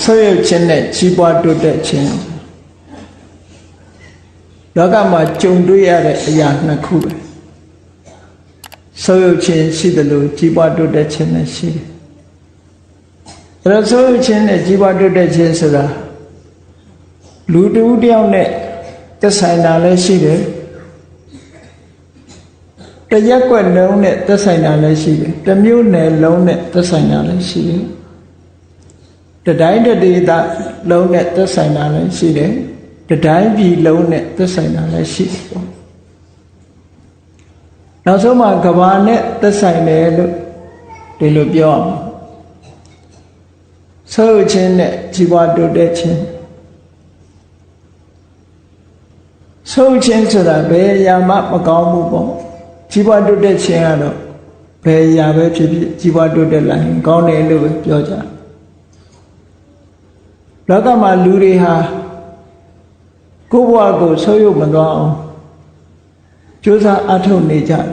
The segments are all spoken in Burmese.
ဆုပ်ယုပ်ခြင်းနဲ့ကြီးပွားတိုးတက်ခြင်းလောကမှာကြုံတွေ့ရတဲ့အရာနှစ်ခုပဲဆုပ်ယုပ်ခြင်းရှိတယ်လို့ကြီးပွားတိုးတက်ခြင်းနဲ့ရှိတယ်အဲ့တော့ဆုပ်ယုပ်ခြင်းနဲ့ကြီးပွားတိုးတက်ခြင်းဆိုတာလူတူတယောက်နဲ့သက်ဆိုင်တာလည်းရှိတယ်တရက်ွက်လုံးနဲ့သက်ဆိုင်တာလည်းရှိတယ်တစ်မျိုးနယ်လုံးနဲ့သက်ဆိုင်တာလည်းရှိတယ်တတိုင်းတဒေသလုံးနဲ့သက်ဆိုင်တာလည်းရှိတယ်တတိုင်းပြည်လုံးနဲ့သက်ဆိုင်တာလည်းရှိတယ်ပေါ့နောက်ဆုံးမှာကဘာနဲ့သက်ဆိုင်တယ်လို့ဒီလိုပြောအောင်ဆုပ်ခြင်းနဲ့ကြီးပွားတိုးတက်ခြင်းဆုပ်ခြင်းဆိုတာဘယ်အရာမှမကောင်းဘူးပေါ့ကြီးပွားတိုးတက်ခြင်းကတော့ဘယ်အရာပဲဖြစ်ဖြစ်ကြီးပွားတိုးတက်လာရင်ကောင်းတယ်လို့ပဲပြောကြလောကမှာလူတွေဟာကိုယ့်ဘဝကိုဆုပ်ယုပ်မသွားအောင်ကြိုးစားအထောက်နေကြတယ်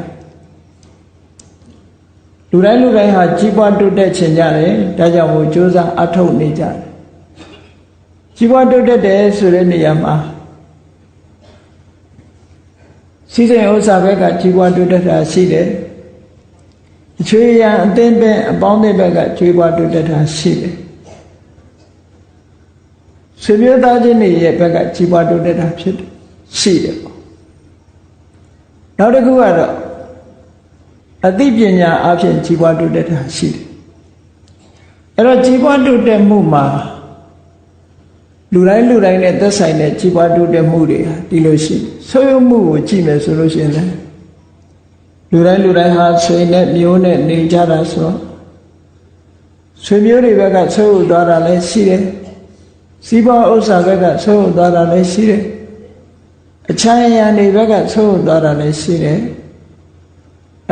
လူတိုင်းဟာကြီးပွားတိုးတက်ခြင်းကြတယ်ဒါကြောင့်မို့ကြိုးစားအထောက်နေကြတယ်ကြီးပွားတိုးတက်တယ်ဆိုတဲ့နေရာမှာစီစဉ်ဥစ္စာဘက်ကကြီးပွားတိုးတက်တာရှိတယ်အချွေရန်အသင်းပင်အပေါင်းအသင်းဘက်ကကြီးပွားတိုးတက်တာရှိတယ်ဆွေမျိုးသားချင်းတွေရဲ့ဘက်ကကြီးပွားတိုးတက်တာဖြစ်တယ်ရှိတယ်ပေါ့နောက်တစ်ခုကတော့အသိပညာအပြင်ကြီးပွားတိုးတက်တာရှိတယ်အဲ့တော့ကြီးပွားတိုးတက်မှုမှာလူတိုင်းနဲ့သက်ဆိုင်တဲ့ကြီးပွားတိုးတက်မှုတွေဟာဒီလိုရှိဆုပ်ယုပ်မှုကိုကြည့်မယ်ဆိုလို့ရှိရင်လည်းလူတိုင်းဟာဆွေနဲ့မျိုးနဲ့နေကြတာဆိုတော့ဆွေမျိုးတွေဘက်ကဆုပ်ယုပ်သွားတာလည်းရှိတယ်စီးပွားဥစ္စာဘက်ကဆုပ်ယုပ်သွားတာလည်းရှိတယ်အချမ်းရံတွေဘက်ကဆုပ်ယုပ်သွားတာလည်းရှိတယ်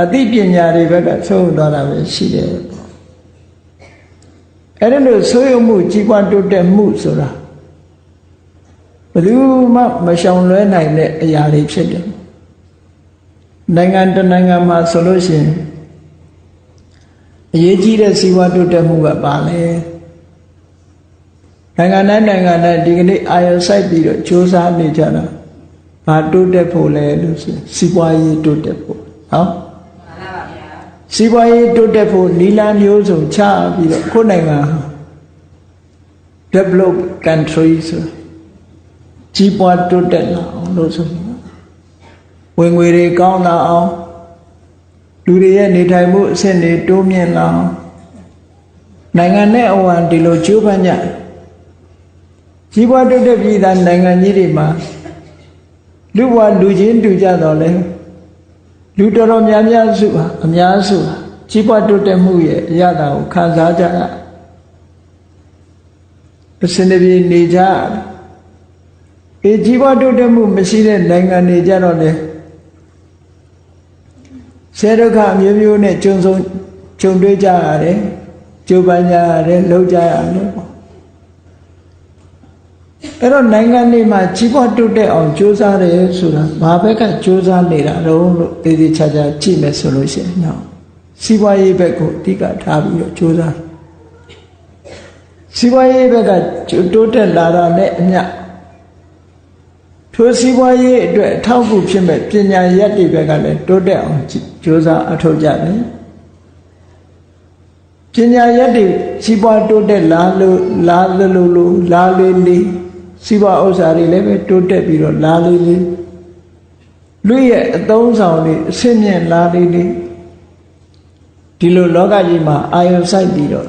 အသိပညာတွေဘက်ကဆုပ်ယုပ်သွားတာပဲရှိတယ်အဲ့ဒါလို့ဆုပ်ယုပ်မှုကြီးပွားတိုးတက်မှုဆိုတာဘယ်သူမှမရှောင်လွဲနိုင်တဲ့အရာတွေဖြစ်တယ်နိုင်ငံတနိုင်ငံမှာဆိုလို့ရှိရင်အရေးကြီးတဲ့စီးပွားတိုးတက်မှုကပါလဲနိုင်ငံတိုင်းဒီကနေ့အာရုံစိုက်ပြီးတော့စ조사နေကြတာဘာတိုးတက်ဖို့လဲလို့ဆိုစီးပွားရေးတိုးတက်ဖို့နော်စီးပွားရေးတိုးတက်ဖို့နီလာမျိုးစုံချပြီးတော့ကိုယ်နိုင်ငံ develop country ဆိုကြီးပွားတိုးတက်လာအောင်လို့ဆိုဝင်ငွေတွေကောင်းလာအောင်လူတွေရဲ့နေထိုင်မှုအဆင့်တွေတိုးမြင့်လာအောင်နိုင်ငံနဲ့အဝံဒီလိုကြိုးပမ်းကြကြီးပွားတိုးတက်ပြီးသားနိုင်ငံကြီးတွေမှာလူဘဝလူချင်းတူကြတော့လေလူတော်တော်များများစုဟာအများစုဟာကြီးပွားတိုးတက်မှုရဲ့အရသာကိုခံစားကြရအစင်းတပြေနေကြကြီးပွားတိုးတက်မှုမရှိတဲ့နိုင်ငံတွေကြတော့လေဆဲဒုက္ခအမျိုးမျိုးနဲ့ကြုံတွေ့ကြရတယ်ကြိုးပမ်းကြရတယ်လှုပ်ကြရတယ်ပေါ့အဲ့တော့နိုင်ငံတွေမှာကြီးပွားတိုးတက်အောင်ကြိုးစားတယ်ဆိုတာဘာဘက်ကကြိုးစားနေတာတော့လို့သေသေးချာချာကြည့်မယ်ဆိုလို့ရှိရင်နော်စီးပွားရေးဘက်ကိုအဓိကထားပြီးတော့ကြိုးစားစီးပွားရေးဘက်ကတိုးတက်လာတာနဲ့အမျှထိုစီးပွားရေးအတွက်အထောက်အကူဖြစ်မဲ့ပညာရပ်တွေဘက်ကလည်းတိုးတက်အောင်ကြိုးစားအထောက်ကြတယ်ပညာရပ်တွေစီးပွားတိုးတက်လာလေလေစီးပွားဥစ္စာတွေလည်းပဲတိုးတက်ပြီးတော့လာလေလေလူရဲ့အသုံးဆောင်တွေအဆင့်မြင့်လာလေလေဒီလိုလောကကြီးမှာအာရုံစိုက်ပြီးတော့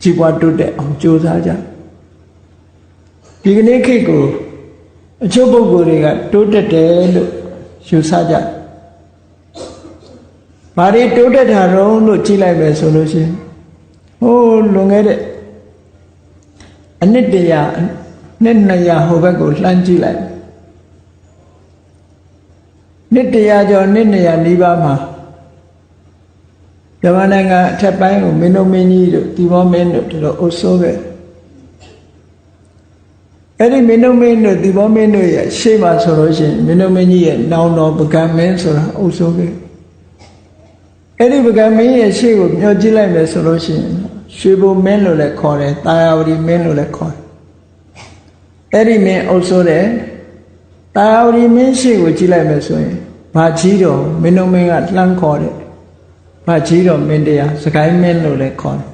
ကြီးပွားတိုးတက်အောင်ကြိုးစားကြဒီကနေ့ခေတ်ကိုအချို့ပုဂ္ဂိုလ်တွေကတိုးတက်တယ်လို့ယူဆကြဘာတွေတိုးတက်တာတော့လို့ကြည့်လိုက်ပဲဆိုလို့ရှိရင်ဟိုးလွန်ခဲ့တဲ့အနှစ်100နှစ်200ဟိုဘက်ကိုလှမ်းကြည့်လိုက်နှစ်100ကျော်နှစ်200နီးပါးမှာမြန်မာနိုင်ငံအထက်ပိုင်းကိုမင်းတို့မင်းကြီးတို့ဒီဘောမင်းတို့တို့အုပ်စိုးခဲ့အဲ့ဒီမင်းတို့မင်းတို့ဒီဘောမင်းတို့ရဲ့ရှေ့မှာဆိုလို့ရှိရင်မင်းတို့မင်းကြီးရဲ့နောင်တော်ပကံမင်းဆိုတာအုပ်စိုးခဲ့အဲ့ဒီပကံမင်းရဲ့ရှေ့ကိုမျှော်ကြည့်လိုက်မယ်ဆိုလို့ရှိရင် ရွှေဘုံမင်းလို့လည်းခေါ်တယ်တာယာဝတီမင်းလို့လည်းခေါ်တယ်အဲ့ဒီမင်းအုပ်စိုးတယ်တာယာဝတီမင်းရှိကိုကြည့်လိုက်မယ်ဆိုရင်ဘာကြီးတော်မင်းတို့မင်းကလှမ်းခေါ်တယ်ဘာကြီးတော်မင်းတရားစကိုင်းမင်းလို့လည်းခေါ်တယ်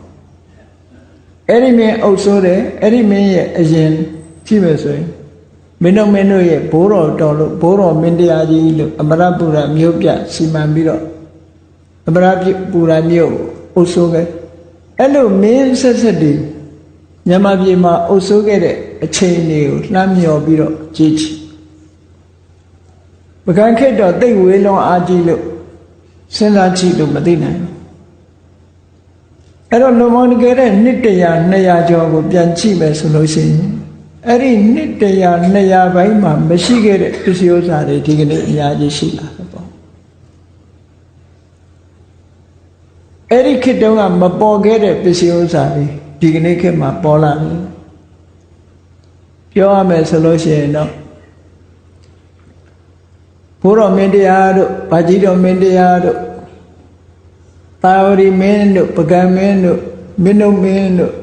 အဲ့ဒီမင်းအုပ်စိုးတယ်အဲ့ဒီမင်းရဲ့အရင်ကြည့်မယ်ဆိုရင်မင်းတို့ရဲ့ဘိုးတော်တော်လို့ဘိုးတော်မင်းတရားကြီးလို့အမရပူရမြို့ပြစီမံပြီးတော့အမရပူရမြို့အုပ်စိုးခဲ့အဲ့လိုမင်းဆက်ဆက်တည်းမြန်မာပြည်မှာအုပ်စိုးခဲ့တဲ့အချိန်တွေကိုလှမ်းမြော်ပြီးတော့ကြည့်ချင်ပကံခေတ်တော့တိတ်ဝေးလုံးအားကြီးလို့စဉ်းစားကြည့်လို့မသိနိုင်ဘူးအဲ့တော့လုံမောင်တကယ်တဲ့နှစ်100 200ကျော်ကိုပြန်ကြည့်မယ်ဆိုလို့ရှိရင်အဲ့ဒီနှစ်100 200ပိုင်းမှာမရှိခဲ့တဲ့ပစ္စည်းဥစ္စာတွေဒီကနေ့အများကြီးရှိလာတယ်ပေါ့အဲ့ဒီခေတ်တုန်းကမပေါ်ခဲ့တဲ့ပစ္စည်းဥစ္စာတွေဒီကနေ့ခေတ်မှာပေါ်လာတယ်ပြောရမယ်ဆိုလို့ရှိရင်တော့ဘိုးတော်မင်းတရားတို့ဗာကြီးတော်မင်းတရားတို့တာဝရီမင်းတို့ပကံမင်းတို့မင်းတို့မင်းတို့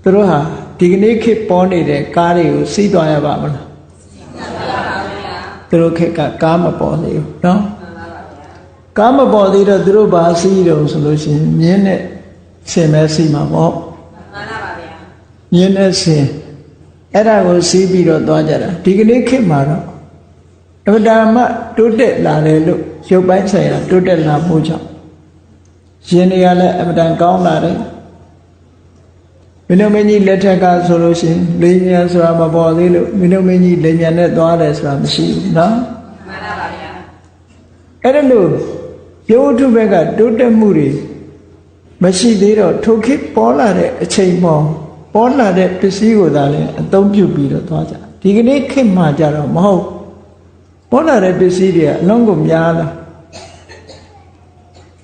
သူတို့ဟာဒီကနေ့ခေတ်ပေါ်နေတဲ့ကားတွေကိုစီးသွားရပါမလားစီးသွားပါဗျာသူတို့ခေတ်ကကားမပေါ်သေးဘူးနော်ကားမပေါ်သေးတော့သူတို့ဘာစီးတော့ဆိုလို့ရှိရင်မြင်းနဲ့ဆင်မဲစီးမှာပေါ့မှန်ပါဗျာမြင်းနဲ့ဆင်အဲ့ဒါကိုစီးပြီးတော့သွားကြတာဒီကနေ့ခေတ်မှာတော့အမှန်တမ်းတိုးတက်လာတယ်လို့ရုပ်ပိုင်းဆိုင်ရာတိုးတက်လာဖို့ကြောင့်ရှင်တွေကလည်းအမှန်တန်ကောင်းလာတယ်မင်းတို့မင်းကြီးလက်ထက်ကဆိုလို့ရှိရင်လေမြန်ဆိုတာမပေါ်သေးလို့မင်းတို့မင်းကြီးလေမြန်နဲ့သွားတယ်ဆိုတာမရှိဘူးနော်မှန်ပါဗျာအဲ့ဒါလို့ရုပ်ထုဘက်ကတိုးတက်မှုတွေမရှိသေးတော့ထိုခေတ်ပေါ်လာတဲ့အချိန်ပေါ်လာတဲ့ပစ္စည်းကိုသာလည်းအသုံးပြုပြီးတော့သွားကြဒီကနေ့ခေတ်မှကြတော့မဟုတ်ပေါ်လာတဲ့ပစ္စည်းတွေကအလုံးကိုများလာ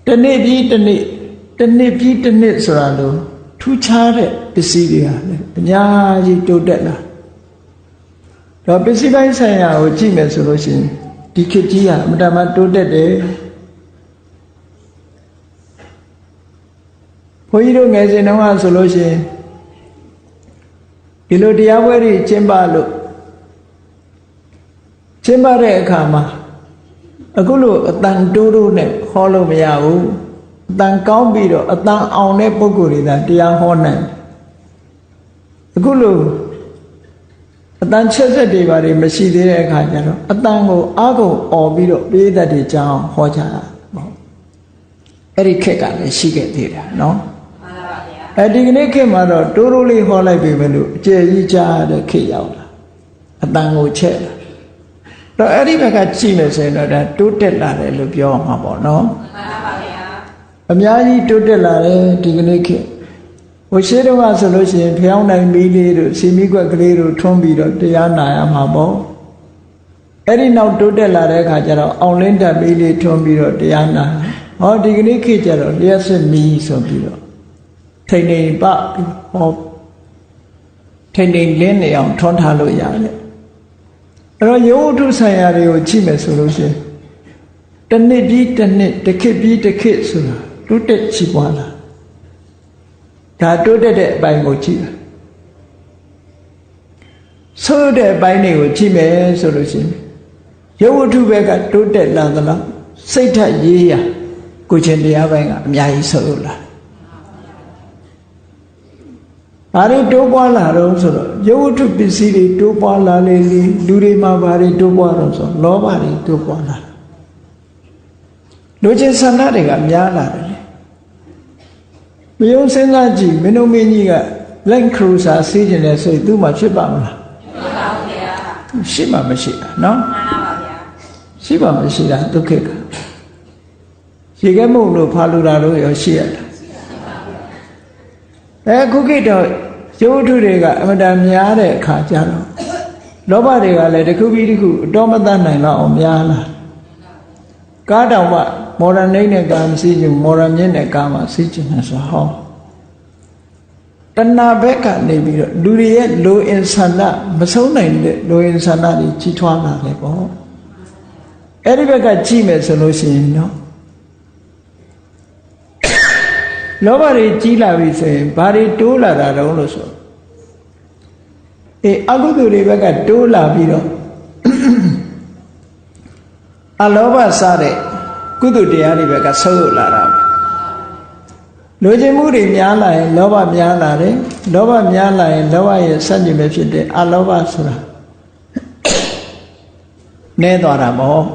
တနေ့ပြီးတနေ့ဆိုတာလို့ထူးခြားတဲ့ပစ္စည်းတွေဟာလည်းအများကြီးတိုးတက်လာတော့ပစ္စည်းပိုင်းဆိုင်ရာကိုကြည့်မယ်ဆိုလို့ရှိရင်ဒီခေတ်ကြီးကအမှန်တမ်းတိုးတက်တယ်ဘုန်းကြီးတို့ငယ်စဉ်တုန်းကဆိုလို့ရှိရင်ဒီလိုတရားပွဲတွေကျင်းပလို့ကျင်းပတဲ့အခါမှာအခုလိုအတန်တိုးနဲ့ဟောလို့မရဘူးအတန်ကောင်းပြီးတော့အတန်အောင်တဲ့ပုဂ္ဂိုလ်တွေသာတရားဟောနိုင်အခုလိုအတန်ချက်ဆက်တွေပါတွေမရှိသေးတဲ့အခါကျတော့အတန်ကိုအားကုန်អော်ပြီးတော့ပေးတတ်တဲ့ကြောင်းဟောကြတာပေါ့အဲ့ဒီခက်ကလည်းရှိခဲ့သေးတယ်နော်မှန်ပါဗျာအဲဒီကနေ့ခေတ်မှာတော့တိုးတိုးလေးဟောလိုက်ပြီမလို့အကျယ်ကြီးကြားတဲ့ခေတ်ရောက်လာအတန်ကိုချက်လာတော့အဲ့ဒီဘက်ကကြည့်မယ်ဆိုရင်တော့ဒါတိုးတက်လာတယ်လို့ပြောမှာပေါ့နော်မှန်ပါဗျာအများကြီးတိုးတက်လာတယ်ဒီကနေ့ခေတ်ဟိုရှေးတုန်းကဆိုလို့ရှိရင်ဖျောင်းနိုင်မီးလေးတို့စီမီကွက်ကလေးတို့ထွန်းပြီးတော့တရားနာရမှာပေါ့အဲ့ဒီနောက်တိုးတက်လာတဲ့အခါကျတော့အောင်လင်းတက်မီးလေးထွန်းပြီးတော့တရားနာဟောဒီကနေ့ခေတ်ကျတော့လျှက်စစ်မီးဆိုပြီးတော့ထိန်ထိန်ပဟောထိန်ထိန်လင်းနေအောင်ထွန်းထားလို့ရတယ်အဲ့တော့ရုပ်ထုဆိုင်ရာတွေကိုကြည့်မယ်ဆိုလို့ရှိရင်တစ်နှစ်ပြီးတစ်နှစ်တစ်ခေတ်ပြီးတစ်ခေတ်ဆိုတာတိုးတက်ချီးပွားလာဒါတိုးတက်တဲ့အပိုင်းကိုကြည့်တာဆိုးတဲ့အပိုင်းတွေကိုကြည့်မယ်ဆိုလို့ရှိရင်ရုပ်ထုဘက်ကတိုးတက်လာသလားစိတ်ဓာတ်ရေးရာကိုချင်းတရားပိုင်းကအများကြီးဆိုးလာဘာတွေတိုးပွားလာတော့ဆိုတော့ရုပ်ဝတ္ထုပစ္စည်းတွေတိုးပွားလာလေလေလူတွေမှာဘာတွေတိုးပွားတော့ဆိုလောဘတွေတိုးပွားလာလူချင်းဆန္ဒတွေကများလာတယ်မယုံစဉ်းစားကြည့်မင်းတို့မင်းကြီးကလက်ခရူစာစီးကျင်တယ်ဆိုရင်သူ့မှာဖြစ်ပါမလားဖြစ်ပါဘူးဗျာရှိမှမရှိတာနော်မှန်ပါဗျာရှိမှမရှိတာဒုက္ခကရေခဲမုံတို့ဖာလူတာတို့ရောရှိရတာအခုခေတ်တော့ရုပ်ထုတွေကအမှန်တန်များတဲ့အခါကျတော့လောဘတွေကလည်းတစ်ခုပြီးတစ်ခုအတော်မတတ်နိုင်တော့အောင်များလာကားတောင်မှမော်ဒန်နှိမ့်တဲ့ကားမစီးချင်မော်ဒန်မြင့်တဲ့ကားမှစီးချင်တယ်ဆိုဟောတဏှာဘက်ကနေပြီးတော့လူတွေရဲ့လိုအင်ဆန္ဒမဆုံးနိုင်တဲ့လိုအင်ဆန္ဒတွေကြီးထွားလာတယ်ပေါ့အဲ့ဒီဘက်ကကြည့်မယ်ဆိုလို့ရှိရင်နော် လောဘတွေကြီးလာပြီဆိုရင်ဘာတွေတိုးလာတာတုံးလို့ဆိုအကုသိုလ်တွေဘက်ကတိုးလာပြီးတော့အလောဘစားတဲ့ကုသိုလ်တရားတွေဘက်ကဆုပ်ယုပ်လာတာလိုချင်မှုတွေများလာရင်လောဘများလာတယ်လောဘများလာရင်လောဘရဲ့ဆန့်ကျင်ဘက်ဖြစ်တဲ့အလောဘဆိုတာနည်းသွားတာမဟုတ်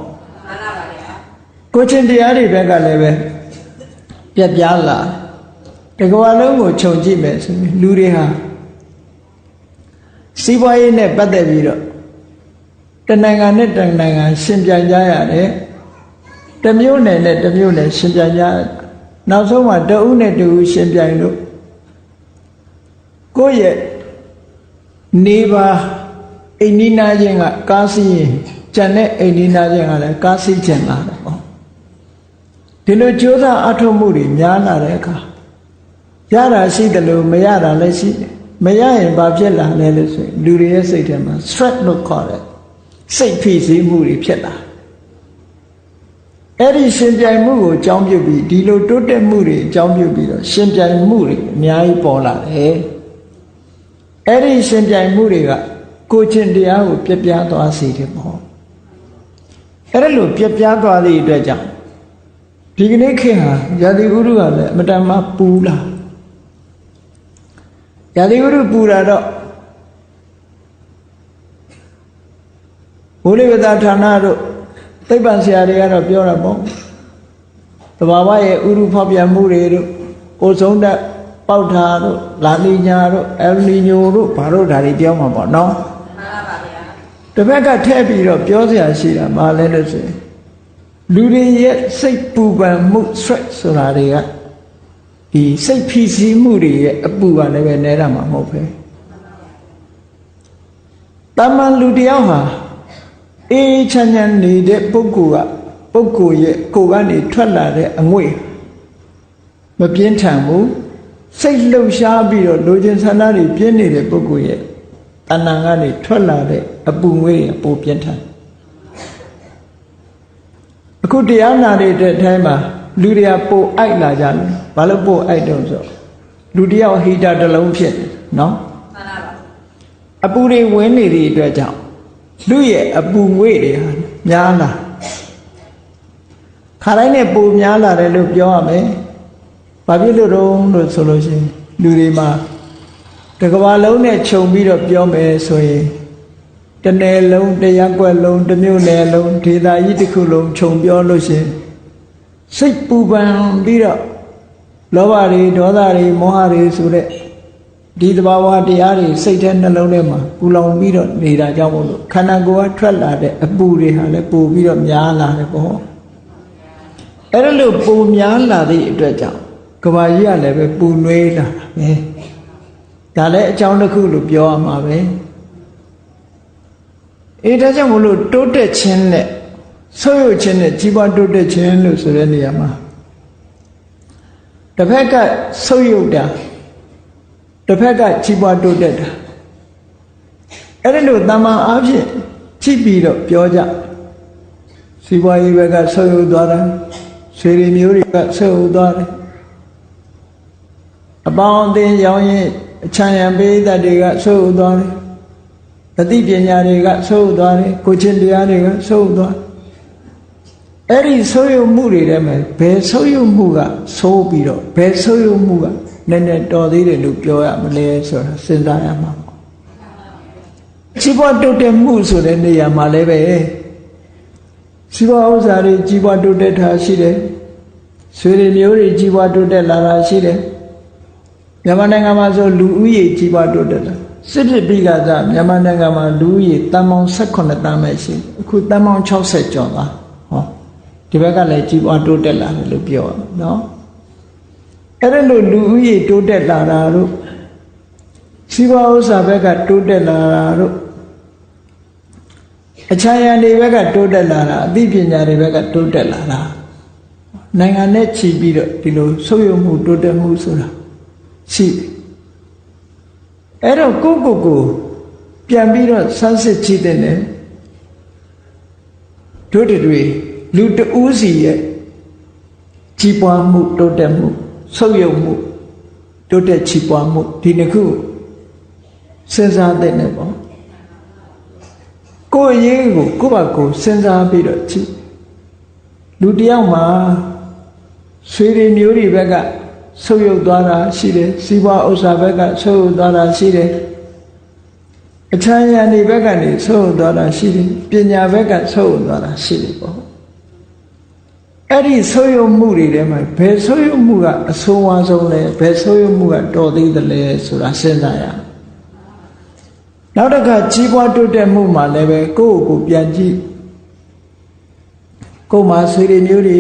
ကိုချင်းတရားတွေဘက်ကလည်းပဲပြက်ပြားလာတကဘာလုံးကိုခြုံကြည့်မယ်ဆိုရင်လူတွေဟာစီးပွားရေးနဲ့ပတ်သက်ပြီးတော့တနိုင်ငံနဲ့တနိုင်ငံရှင်ပြိုင်ကြရတယ်တမျိုးနယ်နဲ့တမျိုးနယ်ရှင်ပြိုင်ကြနောက်ဆုံးမှာတဦးနဲ့တဦးရှင်ပြိုင်လို့ကိုယ့်ရဲ့နေပါအိမ်နီးနားချင်းကကားစီးရင်ကျန်တဲ့အိမ်နီးနားချင်းကလည်းကားစီးချင်လာတယ်ပေါ့ဒီလိုကြိုးစားအထောက်မှုတွေများလာတဲ့အခါရတာရှိတယ်လို့မရတာလည်းရှိတယ်မရရင်ဘာဖြစ်လာလဲလို့ဆိုရင်လူတွေရဲ့စိတ်ထဲမှာ stress လို့ခေါ်တယ်စိတ်ဖိစီးမှုတွေဖြစ်လာအဲ့ဒီရှင်ပြိုင်မှုကိုအကြောင်းပြုပြီးဒီလိုတိုးတက်မှုတွေအကြောင်းပြုပြီးတော့ရှင်ပြိုင်မှုတွေအများကြီးပေါ်လာတယ်အဲ့ဒီရှင်ပြိုင်မှုတွေကကိုချင်းတရားကိုပြပြသွားစေတယ်ပေါ့အဲ့ဒါလို့ပြပြသွားသည့်အတွက်ကြောင့်ဒီကနေ့ခေတ်ဟာရာသီဥတုကလည်းအမတန်မှပူလာရာသီဥတုပူတာတော့ဘုလိဝတ္တဌာနတို့သိပ္ပံဆရာတွေကတော့ပြောတာပေါ့သဘာဝရဲ့ဥရုဖောက်ပြန်မှုတွေတို့အိုဆုံးတက်ပေါက်တာတို့လာနီညာတို့အယ်နီညိုတို့ဘာတို့ဓာတ်တွေပြောမှာပေါ့နော်မှန်ပါဗျာတစ်ဖက်ကထည့်ပြီးတော့ပြောစရာရှိတာမလဲလို့ဆိုရင်လူတွေရဲ့စိတ်ပူပန်မှု stress ဆိုတာတွေကဒီစိတ်ဖိစီးမှုတွေရဲ့အပူကလည်းပဲနေတာမှာမဟုတ်ပဲတမန်လူတယောက်ဟာအေးချမ်းချမ်းနေတဲ့ပုဂ္ဂိုလ်ရဲ့ကိုယ်ကနေထွက်လာတဲ့အငွေ့မပြင်းထန်ဘူးစိတ်လှုပ်ရှားပြီးတော့လူချင်းဆန္ဒတွေပြင်းနေတဲ့ပုဂ္ဂိုလ်ရဲ့တဏ္ဍာကနေထွက်လာတဲ့အပူငွေ့ပိုပြင်းထန်အခုတရားနာတဲ့အထိုင်းမှာလူတွေကပိုအိုက်လာကြတယ်ဘာလို့ပိုအိုက်တော့ဆိုလူတယောက်ဟီတာတစ်လုံးဖြစ်တယ်နော်မှန်ပါပါအပူတွေဝင်နေသည့်အတွက်ကြောင့်လူရဲ့အပူငွေ့တွေဟာများလာခါတိုင်းနဲ့ပိုများလာတယ်လို့ပြောရမယ်ဘာဖြစ်လို့တော့ဆိုလို့ရှိရင်လူတွေမှာတကဘာလုံးနဲ့ခြုံပြီးတော့ပြောမယ်ဆိုရင်တနယ်လုံးတရက်ွက်လုံးတစ်မြို့နယ်လုံးဒေသကြီးတစ်ခုလုံးခြုံပြောလို့ရှိရင်စိတ်ပူပန်ပြီးတော့လောဘတွေဒေါသတွေမောဟတွေဆိုတဲ့ဒီသဘာဝတရားတွေစိတ်ထဲနှလုံးထဲမှာပူလောင်ပြီးတော့နေတာကြောင့်မို့လို့ခန္ဓာကိုယ်ကထွက်လာတဲ့အပူတွေဟာလည်းပိုပြီးတော့များလာတယ်ပေါ့အဲ့ဒါလို့ပိုများလာသည့်အတွက်ကြောင့်ကဘာကြီးကလည်းပဲပူနွေးလာတာပဲဒါလည်းအကြောင်းတစ်ခုလို့ပြောရမှာပဲဒါကြောင့်မို့လို့တိုးတက်ခြင်းနဲ့ဆုပ်ယုပ်ခြင်းနဲ့ကြီးပွားတိုးတက်ခြင်းလို့ဆိုတဲ့နေရာမှာတစ်ဖက်ကဆုပ်ယုပ်တာတစ်ဖက်ကကြီးပွားတိုးတက်တာအဲ့ဒါလို့တမန်အားဖြင့်ကြည့်ပြီးတော့ပြောကြစီးပွားရေးဘက်ကဆုပ်ယုပ်သွားတာဆွေတွေမျိုးတွေကဆုပ်ယုပ်သွားတယ်အပေါင်းအသင်းရောင်းရင်အချမ်းရံပိဋကတွေကဆုပ်ယုပ်သွားတယ်တတိပညာတွေကဆုပ်ယုပ်သွားတယ်ကိုချင်းတရားတွေကဆုပ်ယုပ်သွားအဲ့ဒီဆုပ်ယုပ်မှုတွေထဲမှာဘယ်ဆုပ်ယုပ်မှုကဆိုးပြီးတော့ဘယ်ဆုပ်ယုပ်မှုကနည်းနည်းတော်သေးတယ်လို့ပြောရမလဲဆိုတာစဉ်းစားရမှာပေါ့ကြီးပွားတိုးတက်မှုဆိုတဲ့နေရာမှာလည်းပဲစီးပွားဥစ္စာတွေကြီးပွားတိုးတက်တာရှိတယ်ဆွေတွေမျိုးတွေကြီးပွားတိုးတက်လာတာရှိတယ်မြန်မာနိုင်ငံမှာဆိုလူဦးရေကြီးပွားတိုးတက်တာစစ်ဖြစ်ပြီးကစားမြန်မာနိုင်ငံမှာလူဦးရေတန်ပေါင်း18တန်းပဲရှိအခုတန်ပေါင်း60ကျော်သွားဟောဒီဘက်ကလည်းကြီးပွားတိုးတက်လာတယ်လို့ပြောရနော်အဲ့ဒါလို့လူဦးရေတိုးတက်လာတာတို့စီးပွားဥစ္စာဘက်ကတိုးတက်လာတာတို့အချမ်းရံတွေဘက်ကတိုးတက်လာတာအသိပညာတွေဘက်ကတိုးတက်လာတာနိုင်ငံနဲ့ချီပြီးတော့ဒီလိုဆုပ်ယုပ်မှုတိုးတက်မှုဆိုတာရှိတယ်အဲ့တော့ကိုပြန်ပြီးတော့ဆန်းစစ်ကြည့်တဲ့နဲ့တို့တွေလူတဦးစီရဲ့ကြီးပွားမှုတိုးတက်မှု ဆုပ်ယုပ်မှုတိုးတက်ချီးပွားမှုဒီနှစ်ခုစဉ်းစားတဲ့နဲ့ပေါ့ကိုယ်အရေးကိုကိုယ့်ဘာကိုစဉ်းစားပြီးတော့ကြည့်လူတယောက်မှာဆွေတွေမျိုးတွေဘက်ကဆုပ်ယုပ်သွားတာရှိတယ်စီးပွားဥစ္စာဘက်ကဆုပ်ယုပ်သွားတာရှိတယ်အချမ်းရံဒီဘက်ကနေဆုပ်ယုပ်သွားတာရှိတယ်ပညာဘက်ကဆုပ်ယုပ်သွားတာရှိတယ်ပေါ့အဲ့ဒီဆုပ်ယုပ်မှုတွေထဲမှာဘယ်ဆုပ်ယုပ်မှုကအဆိုးဝါးဆုံးလဲဘယ်ဆုပ်ယုပ်မှုကတော်သေးတယ်လဲဆိုတာစဉ်းစားရအောင်နောက်တစ်ခါကြီးပွားတိုးတက်မှုမှာလည်းပဲကိုယ့်ကိုယ်ပြန်ကြည့်ကိုယ်မှာဆွေတွေမျိုးတွေ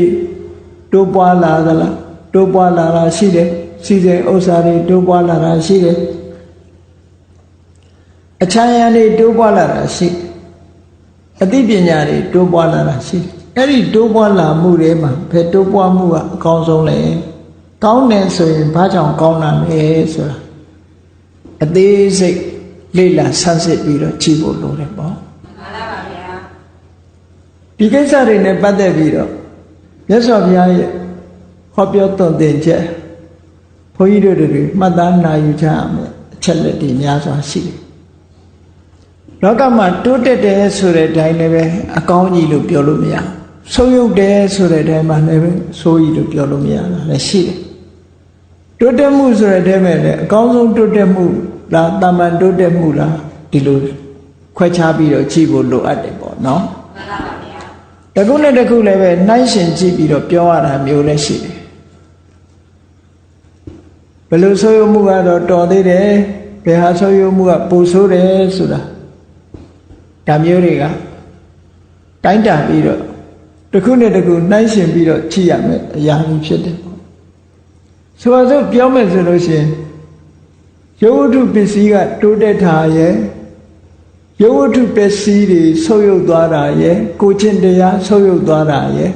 တိုးပွားလာသလားတိုးပွားလာတာရှိတယ်စီစဉ်ဥစ္စာတွေတိုးပွားလာတာရှိတယ်အချမ်းရံတွေတိုးပွားလာတာရှိအသိပညာတွေတိုးပွားလာတာရှိအဲ့ဒီတိုးပွားလာမှုတွေမှာဘယ်တိုးပွားမှုကအကောင်းဆုံးလဲကောင်းတယ်ဆိုရင်ဘာကြောင့်ကောင်းတာလဲဆိုတာအသေးစိတ်လေ့လာဆန်းစစ်ပြီးတော့ကြည့်ဖို့လိုတယ်ပေါ့မှန်ပါဗျာဒီကိစ္စတွေနဲ့ပတ်သက်ပြီးတော့မြတ်စွာဘုရားရဲ့ဟောပြောသွန်သင်ချက်ဘုန်းကြီးတို့တွေမှတ်သားနိုင်ယူကြရမယ်အချက်လက်တွေများစွာရှိတယ်လောကမှာတိုးတက်တယ်ဆိုတဲ့အတိုင်းလည်းပဲအကောင်းကြီးလို့ပြောလို့မရဆိုးရုပ်တယ်ဆိုတဲ့အတိုင်းမှာလည်းပဲဆိုးကြီးလို့ပြောလို့မရတာလည်းရှိတယ်တိုးတက်မှုဆိုတဲ့အတိုင်းပဲလည်းအကောင်းဆုံးတိုးတက်မှုလားတာမန်တိုးတက်မှုလားဒီလိုခွဲခြားပြီးတော့ကြည့်ဖို့လိုအပ်တယ်ပေါ့နော်မှန်ပါပါဗျာတခုနဲ့တခုလည်းပဲနှိုင်းရှင်ကြည့်ပြီးတော့ပြောရတာမျိုးလည်းရှိတယ်ဘယ်လိုဆိုးရုပ်မှုကတော့တော်သေးတယ်ဘယ်ဟာဆိုးရုပ်မှုကပိုဆိုးတယ်ဆိုတာဒါမျိုးတွေကတိုင်းတာပြီးတော့တစ်ခုနဲ့တစ်ခုနှိုင်းရှင်ပြီးတော့ကြည့်ရမယ်အရာကြီးဖြစ်တယ်ပေါ့ဆိုတော့ပြောမယ်ဆိုလို့ရှိရင်ရုပ်ဝတ္ထုပစ္စည်းကတိုးတက်တာရဲ့ရုပ်ဝတ္ထုပစ္စည်းတွေဆုပ်ယုပ်သွားတာရဲ့ကိုချင်းတရားဆုပ်ယုပ်သွားတာရဲ့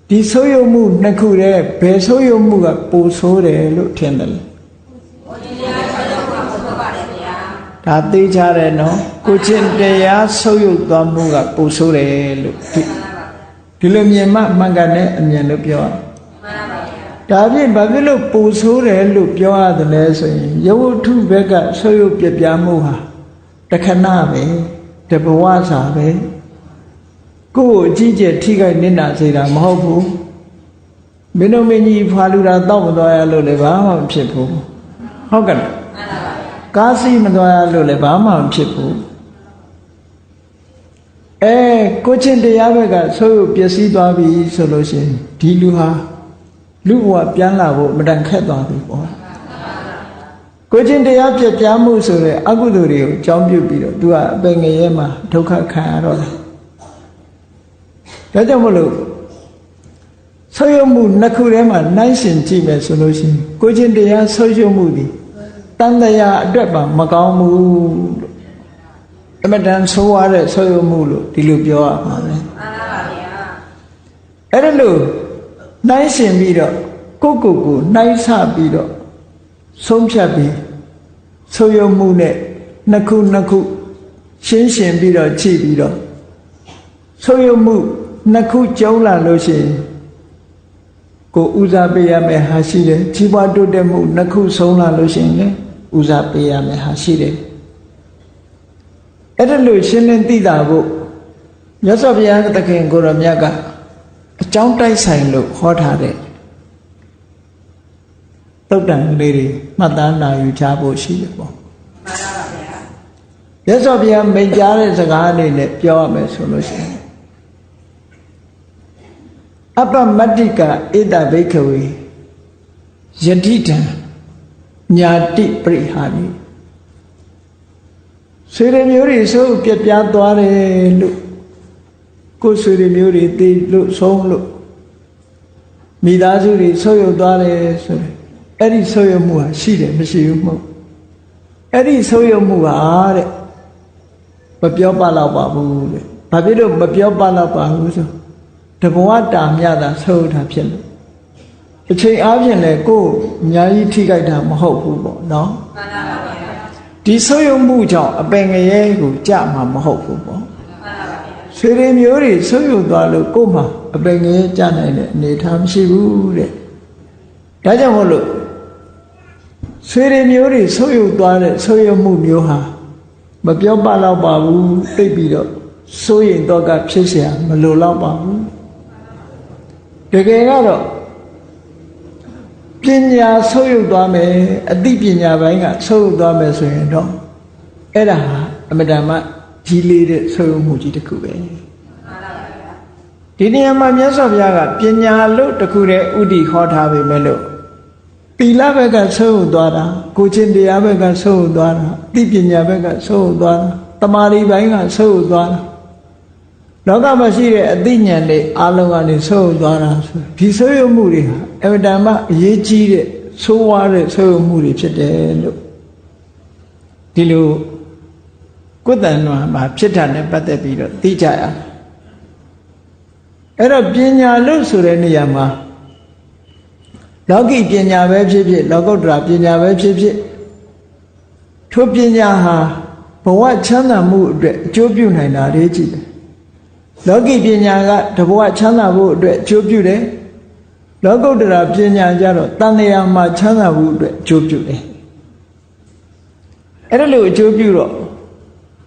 ဒီဆုပ်ယုပ်မှုနှစ်ခုတည်းဘယ်ဆုပ်ယုပ်မှုကပိုဆိုးတယ်လို့ထင်တယ်လဲဒါသိကြတယ်နော်ကိုချင်းတရားဆုပ်ယုပ်သွားမှုကပိုဆိုးတယ်လို့ဒီလိုမြင်မှမှန်ကန်တဲ့အမြင်လို့ပြောရဒါဖြင့်ဘာဖြစ်လို့ပူဆိုးတယ်လို့ပြောရတယ်လဲဆိုရင်ရုပ်ဝတ္ထုဘက်ကဆုပ်ယုပ်ပြပြမှုဟာတခဏပဲတဘဝစာပဲကိုယ်အကြီးကျယ်ထိခိုက်နစ်နာစေတာမဟုတ်ဘူးမင်းတို့မင်းကြီးဖွာလူတာတောက်မသွားရလို့လည်းဘာမှမဖြစ်ဘူးဟုတ်ကဲ့ကားစီးမသွားရလို့လည်းဘာမှမဖြစ်ဘူးကိုချင်းတရားဘက်ကဆုပ်ယုပ်ပျက်စီးသွားပြီဆိုလို့ရှိရင်ဒီလူဟာလူဘဝပြန်လာဖို့မတန်ခက်သွားပြီပေါ့ကိုချင်းတရားပြပြမှုဆိုတဲ့အကုသိုလ်တွေကိုအကြောင်းပြုပြီးတော့သူကအပင်ငရဲမှာဒုက္ခခံရတော့တယ်ဒါကြောင့်မလို့ဆုပ်ယုပ်မှုနှစ်ခုထဲမှာနှိုင်းရှင်ကြည့်မယ်ဆိုလို့ရှိရင်ကိုချင်းတရားဆုပ်ယုပ်မှုဒီတန်တရားအတွက်ပါမကောင်းဘူးလို့အမတန်ဆိုးရတဲ့ဆုပ်ယုပ်မှုလို့ဒီလိုပြောရမှာပဲမှန်ပါဗျာအဲ့ဒါလို့နှိုင်းရှင်ပြီးတော့ကိုနှိုင်းဆပြီးတော့ဆုံးဖြတ်ပြီးဆုပ်ယုပ်မှုနဲ့နှစ်ခုရှင်းရှင်းပြီးတော့ကြည့်ပြီးတော့ဆုပ်ယုပ်မှုနှစ်ခုကျုံလာလို့ရှိရင်ကိုဦးစားပေးရမယ်ဟာရှိတယ်ကြီးပွားတိုးတက်မှုနှစ်ခုဆုံးလာလို့ရှိရင်လည်းဦးစားပေးရမယ်ဟာရှိတယ်အဲ့ဒါလို့ရှင်းလင်းသိတာကိုမြတ်စွာဘုရားသခင်ကိုရောမြတ်ကအကြောင်းတိုက်ဆိုင်လို့ဟောထားတဲ့သုတ်တန်လေးတွေမှတ်သားနိုင်ယူချဖို့ရှိတယ်ပေါ့မှန်ပါဗျာမြတ်စွာဘုရားမိန့်ကြားတဲ့စကားအနေနဲ့ပြောရမယ်ဆိုလို့ရှိရင်အပ္ပမတ္တိကဧတဘိက္ခဝေယတိတံညာတိပရိဟာနိဆွေရမျိုးတွေဆိုပြပြသွားတယ်လို့ကိုယ်ဆွေရမျိုးတွေတည်လို့ဆုံးလို့မိသားစုတွေဆုပ်ယုပ်သွားတယ်ဆိုရင်အဲ့ဒီဆုပ်ယုပ်မှုဟာရှိတယ်မရှိဘူးမဟုတ်အဲ့ဒီဆုပ်ယုပ်မှုဟာတဲ့မပြောပါတော့ပါဘူးတဲ့ဘာဖြစ်လို့မပြောပါတော့ပါဘူးဆိုတဘဝတာမြတာဆုပ်တာဖြစ်လို့အချိန်အားဖြင့်လည်းကိုယ်အများကြီးထိခိုက်တာမဟုတ်ဘူးပေါ့နော်မှန်ပါပါဗျာဒီဆုပ်ယုပ်မှုကြောင့်အပင်ငရဲကိုကြမှာမဟုတ်ဘူးပေါ့ဆွေတွေမျိုးတွေဆုပ်ယုပ်သွားလို့ကိုယ်မှာအပင်ငရဲကြနိုင်တဲ့အနေအထားမရှိဘူးတဲ့ ဒါကြောင့်မို့လို့ဆွေတွေမျိုးတွေဆုပ်ယုပ်သွားတဲ့ဆုပ်ယုပ်မှုမျိုးဟာမပြောပတော့ပါဘူးသိပြီးတော့စိုးရင်တော့ကဖြစ်เสียမလိုတော့ပါဘူးတကယ်ကတော့ပညာဆုပ်ယုပ်သွားမယ်အသိပညာပိုင်းကဆုပ်ယုပ်သွားမယ်ဆိုရင်တော့အဲ့ဒါဟာအမတန်မှကြီးလေးတဲ့ဆုပ်ယုပ်မှုကြီးတစ်ခုပဲဒီနေရာမှာမြတ်စွာဘုရားကပညာလို့တစ်ခုတည်းဥတည်ဟောထားပေမဲ့လို့သီလဘက်ကဆုပ်ယုပ်သွားတာကိုချင်းတရားဘက်ကဆုပ်ယုပ်သွားတာအသိပညာဘက်ကဆုပ်ယုပ်သွားတာတမာရီပိုင်းကဆုပ်ယုပ်သွားတာလောကမှာရှိတဲ့အသိဉာဏ်တွေအလုံးကနေဆုပ်ယုပ်သွားတာဆိုဒီဆုပ်ယုပ်မှုတွေဟာအမတန်မှအရေးကြီးတဲ့ဆိုးဝါးတဲ့ဆုပ်ယုပ်မှုတွေဖြစ်တယ်လို့ဒီလိုကိုယ်တန်တော်မှာဖြစ်တာနဲ့ပတ်သက်ပြီးတော့သိကြရအဲ့တော့ပညာလို့ဆိုတဲ့နေရာမှာလောကီပညာပဲဖြစ်ဖြစ်လောကုတ္တရာပညာပဲဖြစ်ဖြစ်ထိုပညာဟာဘဝချမ်းသာမှုအတွက်အကျိုးပြုနိုင်တာလေးကြည့်တယ်လောကီပညာကတဘဝချမ်းသာဖို့အတွက်အကျိုးပြုတယ်လောကုတ္တရာပညာကြတော့တန်လျာမှာချမ်းသာဖို့အတွက်အကျိုးပြုတယ်အဲ့ဒါလို့အကျိုးပြုတော့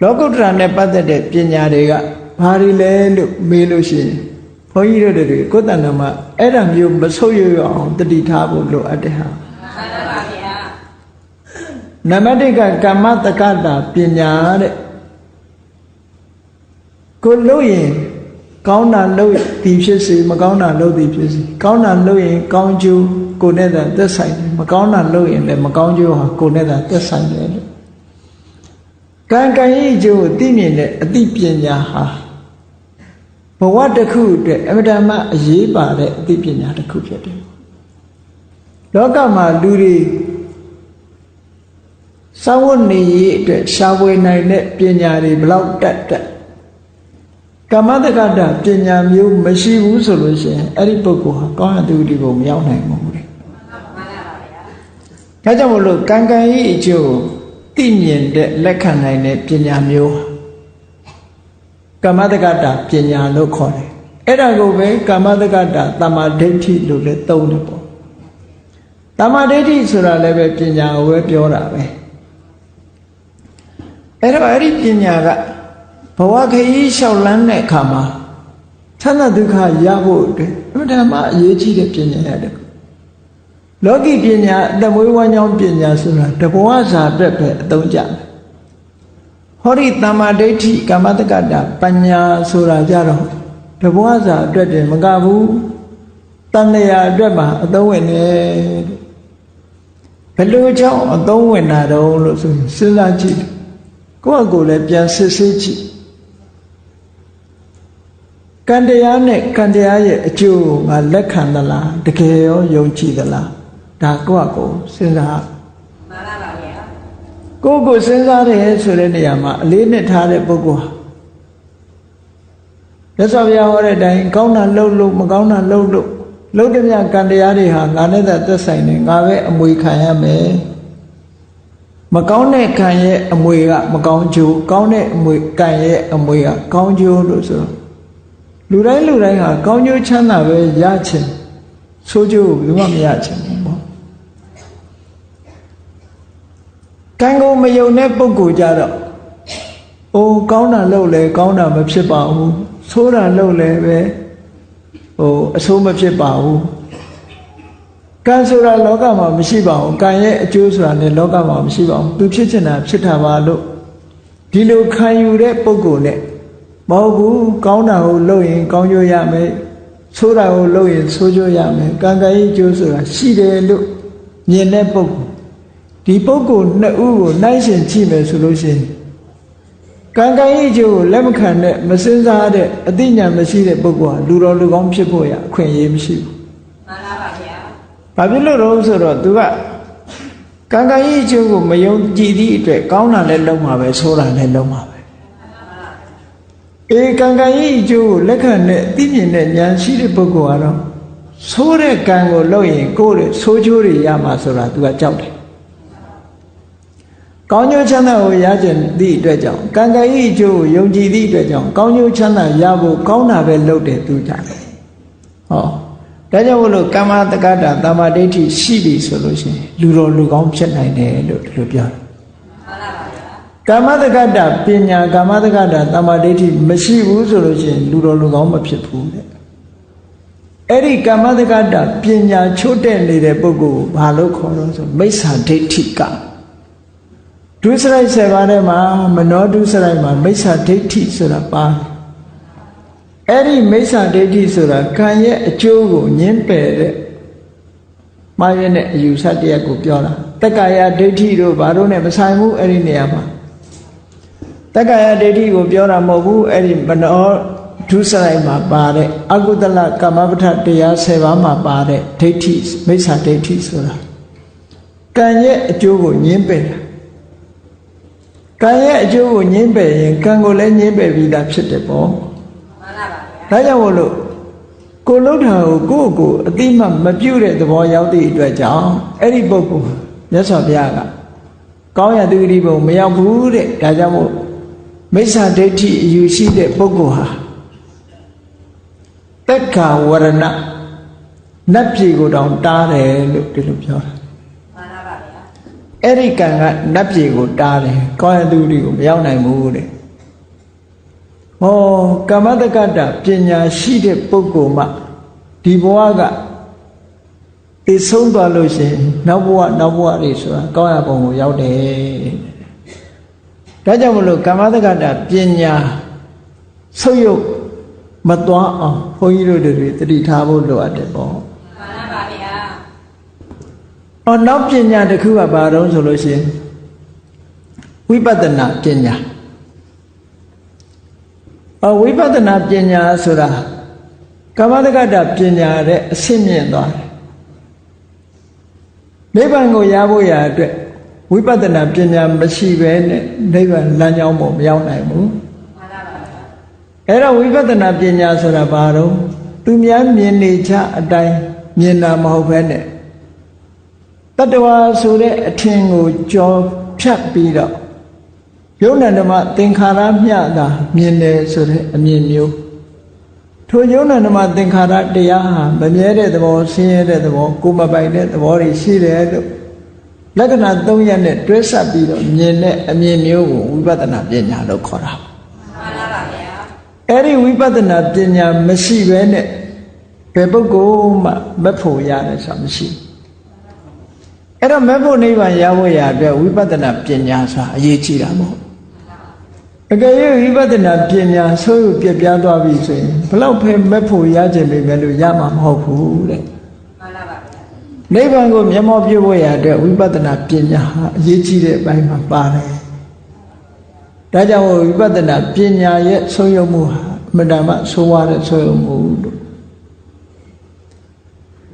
လောကုတ္တရာနဲ့ပတ်သက်တဲ့ပညာတွေကဘာတွေလဲလို့မေးလို့ရှိရင်ဘုန်းကြီးတို့တွေကိုယ်တဏ္ဍမှာအဲ့ဒါမျိုးမဆုပ်ရွအောင်တတိထားဖို့လိုအပ်တဲ့ဟာမှန်ပါဗျာနမတိကကမ္မတက္ကတာပညာတဲ့ကိုလို့ရင်ကောင်းတာလို့ဒီဖြစ်စေမကောင်းတာလို့ဒီဖြစ်စေကောင်းတာလို့ရင်ကောင်းကျိုးကိုနဲ့သာသက်ဆိုင်တယ်မကောင်းတာလို့ရင်လည်းမကောင်းကျိုးဟာကိုနဲ့သာသက်ဆိုင်တယ်လို့ကံကံရဲ့ကျိုးကိုသိမြင်တဲ့အသိပညာဟာဘဝတစ်ခုအတွက်အမတန်မှအရေးပါတဲ့အသိပညာတစ်ခုဖြစ်တယ်လောကမှာလူတွေစောင့်ဝတ်နေရေးအတွက်ရှားဝယ်နိုင်တဲ့ပညာတွေဘလောက်တက်ကမ္မတက္ကတာပညာမျိုးမရှိဘူးဆိုလို့ရှိရင်အဲ့ဒီပုဂ္ဂိုလ်ဟာကောင်းတဲ့သူဒီကိုမရောက်နိုင်ဘူးလေဒါကြောင့်မလို့ကံကံရဲ့အကျိုးသိမြင်တဲ့လက်ခံနိုင်တဲ့ပညာမျိုးကမ္မတက္ကတာပညာလို့ခေါ်တယ်အဲ့ဒါကိုပဲကမ္မတက္ကတာတမ္မာဒိဋ္ဌိလို့လည်းသုံးတယ်ပေါ့တမ္မာဒိဋ္ဌိဆိုတာလည်းပဲပညာကိုပဲပြောတာပဲအဲ့တော့အဲ့ဒီပညာကဘဝခရီးလျှောက်လန်းတဲ့အခါမှာချမ်းသာဒုက္ခရဖို့အတွက်အမှန်တမ်းအရေးကြီးတဲ့ပညာရတယ်လောကီပညာအတမွေးဝမ်းကြောင်းပညာဆိုတာတဘဝစာအတွက်ပဲအသုံးကျတယ်ဟောဒီတမ္မာဒိဋ္ဌိကမ္မတက္ကတာပညာဆိုတာကြတော့တဘဝစာအတွက်တည်းမကဘူးတဏှာအတွက်ပါအသုံးဝင်တယ်ဘယ်လိုကြောင့်အသုံးဝင်တာတော့လို့ဆိုရင်စဉ်းစားကြည့်ကိုယ့်အကိုလည်းပြန်စစ်ဆေးကြည့်ကံတရားနဲ့ကံတရားရဲ့အကျိုးကိုငါလက်ခံသလားတကယ်ရောယုံကြည်သလားဒါကိုယ့်အကိုစဉ်းစားမှန်ပါပါဗျာကိုယ့်ကိုစဉ်းစားတယ်ဆိုတဲ့နေရာမှာအလေးနဲ့ထားတဲ့ပုဂ္ဂိုလ်ဟာမြတ်စွာဘုရားဟောတဲ့အတိုင်းကောင်းတာလုပ်လို့မကောင်းတာလုပ်တဲ့မြတ်ကံတရားတွေဟာငါနဲ့သာသက်ဆိုင်နေငါပဲအမွေခံရမယ်မကောင်းတဲ့ကံရဲ့အမွေကမကောင်းကျိုးကောင်းတဲ့အမွေကံရဲ့အမွေကကောင်းကျိုးလို့ဆိုတော့လူတိုင်းဟာကောင်းကျိုးချမ်းသာပဲရချင်ဆိုးကျိုးကိုဘယ်သူမှမရချင်ဘူးပေါ့ကံကိုမယုံတဲ့ပုဂ္ဂိုလ်ကြတော့အိုးကောင်းတာလုပ်လဲကောင်းတာမဖြစ်ပါဘူးဆိုးတာလုပ်လဲပဲအဆိုးမဖြစ်ပါဘူးကံဆိုတာလောကမှာမရှိပါဘူးကံရဲ့အကျိုးဆိုတာလည်းလောကမှာမရှိပါဘူးသူဖြစ်ချင်တာဖြစ်တာပါလို့ဒီလိုခံယူတဲ့ပုဂ္ဂိုလ်နဲ့မဟုတ်ဘူးကောင်းတာကိုလုပ်ရင်ကောင်းကျိုးရမယ်ဆိုးတာကိုလုပ်ရင်ဆိုးကျိုးရမယ်ကံကံရဲ့အကျိုးဆိုတာရှိတယ်လို့မြင်တဲ့ပုဂ္ဂိုလ်ဒီပုဂ္ဂိုလ်နှစ်ဦးကိုနှိုင်းယှဉ်ကြည့်မယ်ဆိုလို့ရှိရင်ကံကံရဲ့အကျိုးကိုလက်မခံတဲ့မစင်စားတဲ့အသိဉာဏ်မရှိတဲ့ပုဂ္ဂိုလ်ဟာလူတော်လူကောင်းဖြစ်ဖို့ရအခွင့်အရေးမရှိဘူးမှန်ပါပါဗျာဘာဖြစ်လို့တော့ဆိုတော့ तू ကကံကံရဲ့အကျိုးကိုမယုံကြည်သည့်အတွက်ကောင်းတာလည်းလုပ်မှာပဲဆိုးတာလည်းလုပ်မှာပဲကံကံရဲ့အကျိုးကိုလက်ခံတဲ့သိမြင်တဲ့ဉာဏ်ရှိတဲ့ပုဂ္ဂိုလ်ကတော့ဆိုးတဲ့ကံကိုလုပ်ရင်ကိုယ်ရဲ့ဆိုးကျိုးတွေရမှာဆိုတာ तू ကကြောက်တယ်ကောင်းကျိုးချမ်းသာကိုရကြသည့်အတွက်ကြောင့်ကံကံရဲ့အကျိုးကိုယုံကြည်သည့်အတွက်ကြောင့်ကောင်းကျိုးချမ်းသာရဖို့ကောင်းတာပဲလုပ်တယ် तू ကြတယ်ဟော ဒါကြောင့်မို့လို့ကမ္မတက္ကတာတမ္မာဒိဋ္ဌိရှိပြီဆိုလို့ရှိရင်လူတော်လူကောင်းဖြစ်နိုင်တယ်လို့ဒီလိုပြောတယ်ကမ္မတက္ကတာပညာကမ္မတက္ကတာတမ္မာဒိဋ္ဌိမရှိဘူးဆိုလို့ရှိရင်လူတော်လူကောင်းမဖြစ်ဘူးတဲ့အဲ့ဒီကမ္မတက္ကတာပညာချို့တဲ့နေတဲ့ပုဂ္ဂိုလ်ကိုဘာလို့ခေါ်တော့ဆိုမိစ္ဆာဒိဋ္ဌိကဒုစရိုက်7ပါးထဲမှာမနောဒုစရိုက်မှာမိစ္ဆာဒိဋ္ဌိဆိုတာပါတယ်အဲ့ဒီမိစ္ဆာဒိဋ္ဌိဆိုတာကံရဲ့အကျိုးကိုညှင်းပယ်တဲ့မှားရတဲ့အယူဆတရားကိုပြောတာတက္ကာယဒိဋ္ဌိတို့ဘာလို့ ਨੇ မဆိုင်ဘူးအဲ့ဒီနေရာမှာတက္ကာယဒိဋ္ဌိကိုပြောတာမဟုတ်ဘူးအဲ့ဒီမနောဒုစရိုက်မှာပါတဲ့အကုသလကမ္မပဋ္ဌတရား7ပါးမှာပါတဲ့ဒိဋ္ဌိမိစ္ဆာဒိဋ္ဌိဆိုတာကံရဲ့အကျိုးကိုညှင်းပယ်တာကံရဲ့အကျိုးကိုညှင်းပယ်ရင်ကံကိုလည်းညှင်းပယ်ပြီးသားဖြစ်တယ်ပေါ့ဒါကြောင့်မို့လို့ကိုလှုပ်တာကိုကိုယ်အတိမမပြုတ်တဲ့သဘောရောက်သည့်အတွက်ကြောင့်အဲ့ဒီပုဂ္ဂိုလ်မြတ်စွာဘုရားကကောင်းရသူဂတိဘုံမရောက်ဘူးတဲ့ဒါကြောင့်မို့မိစ္ဆာဒိဋ္ဌိအယူရှိတဲ့ပုဂ္ဂိုလ်ဟာတက်ခါဝရဏနတ်ပြည်ကိုတောင်တားတယ်လို့ဒီလိုပြောတာအဲ့ဒီကံကနတ်ပြည်ကိုတားတယ်ကောင်းရသူဂတိကိုမရောက်နိုင်ဘူးတဲ့ဟောကမ္မတက္ကတာပညာရှိတဲ့ပုဂ္ဂိုလ်မှဒီဘဝကသိဆုံးသွားလို့ရှိရင်နောက်ဘဝတွေဆိုတာကောင်းရပုံကိုရောက်တယ်ဒါကြောင့်မလို့ကမ္မတက္ကတာပညာဆုပ်ယုပ်မသွားအောင်ဘုန်းကြီးတို့တွေတတိထားဖို့လိုအပ်တယ်ပေါ့မှန်ပါဗျာနောက်ပညာတစ်ခုကဘာတော့ဆိုလို့ရှိရင်ဝိပဿနာပညာဝိပဿနာပညာဆိုတာကမ္မတက္ကတာပညာတဲ့အဆင့်မြင့်သွားတယ်နိဗ္ဗာန်ကိုရဖို့ရအတွက်ဝိပဿနာပညာမရှိဘဲနဲ့နိဗ္ဗာန်လမ်းကြောင်းပေါ်မရောက်နိုင်ဘူးအဲ့တော့ဝိပဿနာပညာဆိုတာဘာတော့သူများမြင်နေချအတိုင်းမြင်တာမဟုတ်ဘဲနဲ့တတ္တဝါဆိုတဲ့အထင်ကိုကြော်ဖြတ်ပြီးတော့ယုံနာဓမ္မသင်္ခါရမျှတာမြင်တယ်ဆိုတဲ့အမြင်မျိုးထိုယုံနာဓမ္မသင်္ခါရတရားဟာမမြဲတဲ့သဘောဆင်းရဲတဲ့သဘောကိုယ်မပိုင်တဲ့သဘောတွေရှိတယ်လို့လက္ခဏာ3ရပ်နဲ့တွဲဆက်ပြီးတော့မြင်တဲ့အမြင်မျိုးကိုဝိပဿနာပညာလို့ခေါ်တာမှန်ပါဗျာအဲ့ဒီဝိပဿနာပညာမရှိဘဲနဲ့ဘယ်ပုဂ္ဂိုလ်မှမဖို့ရတယ်ဆိုတာမရှိအဲ့တော့မဖို့နိဗ္ဗာန်ရဖို့ရအတွက်ဝိပဿနာပညာဆိုတာအရေးကြီးတာမဟုတ်အကယ်၍ဝိပဿနာပညာဆိုးပြပြသွားပြီဆိုရင်ဘလောက်ဖဲမဖို့ရခြင်းပဲလို့ရမှာမဟုတ်ဘူးတဲ့မှန်ပါပါနိဗ္ဗာန်ကိုမျက်မှောက်ပြုဖို့ရအတွက်ဝိပဿနာပညာဟာအရေးကြီးတဲ့အပိုင်းမှာပါတယ်ဒါကြောင့်ဝိပဿနာပညာရဲ့ဆုံးယုံမှုဟာအမှန်တမ်းဆိုးဝါးတဲ့ဆုံးယုံမှုလို့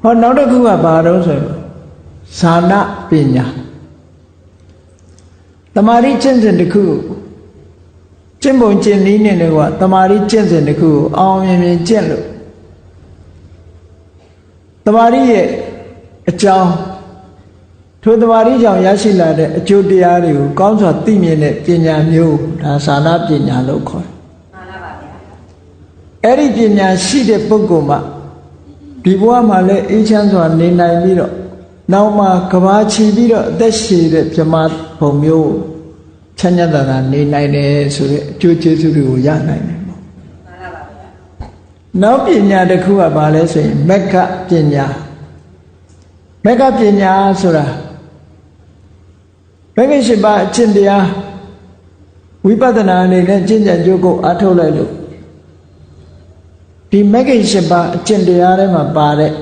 ဟောနောက်တစ်ခုကဘာတော့ဆိုရင်ဇာနာပညာတမာရီကျင့်စဉ်တစ်ခုကျင့်ပုံကျင့်နည်းနဲ့လည်းကတမာရီကျင့်စဉ်တစ်ခုကိုအောင်မြင်မြင်ကျင့်လို့တမာရီရဲ့အကြောင်းထိုတမာရီကြောင့်ရရှိလာတဲ့အကျိုးတရားတွေကိုကောင်းစွာသိမြင်တဲ့ပညာမျိုးဒါဇာနာပညာလို့ခေါ်တယ်မှန်ပါပါဗျာအဲ့ဒီပညာရှိတဲ့ပုဂ္ဂိုလ်မှဒီဘဝမှာလည်းအေးချမ်းစွာနေနိုင်ပြီးတော့နောက်မှကဘာချီပြီးတော့အသက်ရှည်တဲ့ပြမဘုံမျိုးချမ်းသာတာနေနိုင်တယ်ဆိုတဲ့အကျိုးကျေးဇူးတွေကိုရနိုင်တယ်ပေါ့မှန်ပါပါဗျာနောက်ပညာတစ်ခုကဘာလဲဆိုရင်မက္ခပညာမက္ခပညာဆိုတာမဂ္ဂင်၈ပါးအကျင့်တရားဝိပဿနာအနေနဲ့ကျင့်ကြံကြိုးကိုအားထုတ်လိုက်လို့ဒီမဂ္ဂင်၈ပါးအကျင့်တရားထဲမှာပါတဲ့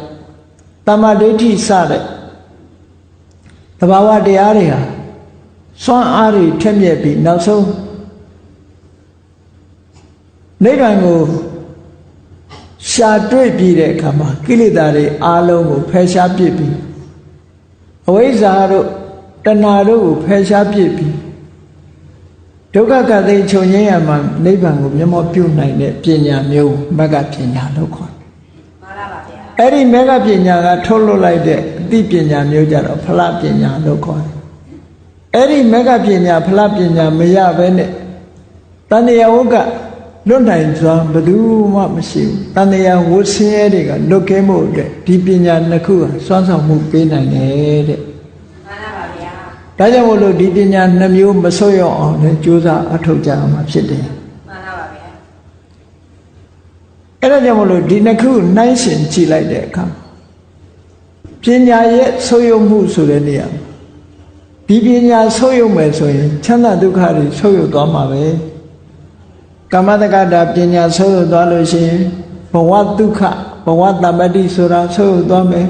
တမ္မာဒိဋ္ဌိစတဲ့သဘာဝတရားတွေဟာစွမ်းအားတွေထက်မြက်ပြီးနောက်ဆုံးနိဗ္ဗာန်ကိုရှာတွေ့ပြီးတဲ့အခါမှာကိလေသာတွေအားလုံးကိုဖယ်ရှားပြစ်ပြီးအဝိဇ္ဇာတို့တဏှာတို့ကိုဖယ်ရှားပြစ်ပြီးဒုက္ခကတိချုပ်ငြိမ်းရမှာနိဗ္ဗာန်ကိုမျက်မှောက်ပြုနိုင်တဲ့ပညာမျိုးမဂ္ဂပညာလို့ခေါ်တယ်မှန်ပါပါဗျာအဲ့ဒီမဂ္ဂပညာကထုတ်လွှတ်လိုက်တဲ့အသိပညာမျိုးကြတော့ဖလပညာလို့ခေါ်တယ်အဲ့ဒီမဂ္ဂပညာဖလပညာမရဘဲနဲ့တဏှာဝုက လွတ်နိုင်စွာဘယ်သူမှမရှိဘူးတန်တရားဝတ်ဆင်းရဲတွေကလွတ်ကဲမှုအတွက်ဒီပညာနှစ်ခုဟာစွမ်းဆောင်မှုပေးနိုင်တယ်တဲ့မှန်ပါဗျာဒါကြောင့်မို့လို့ဒီပညာနှစ်မျိုးမဆွတ်ရောက်အောင်လည်းကြိုးစားအထောက်ကြအောင်ဖြစ်တယ်မှန်ပါဗျာအဲ့ဒါကြောင့်မို့လို့ဒီနှစ်ခုနှိုင်းရှင်ကြည့်လိုက်တဲ့အခါပညာရဲ့ဆွတ်ရောက်မှုဆိုတဲ့နေရာဒီပညာဆွတ်ရောက်မယ်ဆိုရင်ချမ်းသာဒုက္ခတွေဆွတ်ရောက်သွားမှာပဲကမ္မတက္ကတာပညာဆွတ်ရောက်သွားလို့ရှိရင်ဘဝဒုက္ခဘဝတပ္ပတိဆိုတာဆွတ်ရောက်သွားမယ်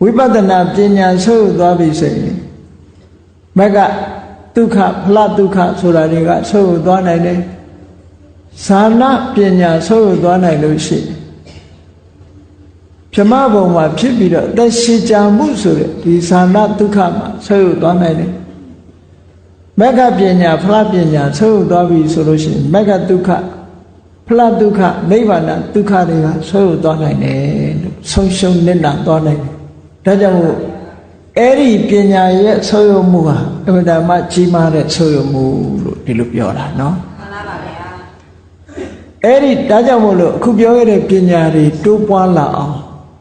ဝိပဿနာပညာဆွတ်ရောက်သွားပြီဆိုရင်မကဒုက္ခဖလဒုက္ခဆိုတာတွေကဆွတ်ရောက်သွားနိုင်တယ်ဇာနာပညာဆွတ်ရောက်သွားနိုင်လို့ရှိရင်ဗြဟ္မဘုံမှာဖြစ်ပြီးတော့အသက်ရှင်ကြမှုဆိုတဲ့ဒီဇာနာဒုက္ခမှာဆွတ်ရောက်သွားနိုင်တယ်မဂ္ဂပညာဖလားပညာဆွတ်ရောက်သွားပြီဆိုလို့ရှိရင်မဂ္ဂဒုက္ခဖလားဒုက္ခနိဗ္ဗာန်ဒုက္ခတွေကဆွတ်ရောက်သွားနိုင်တယ်လို့ဆုံးရှုံးနေတာသွားနိုင်တယ်ဒါကြောင့်မို့အဲ့ဒီပညာရဲ့ဆွတ်ရောက်မှုဟာအမှန်တမ်းကြီးမားတဲ့ဆွတ်ရောက်မှုလို့ဒီလိုပြောတာနော်မှန်ပါပါဗျာအဲ့ဒီဒါကြောင့်မို့လို့အခုပြောခဲ့တဲ့ပညာတွေတိုးပွားလာအောင်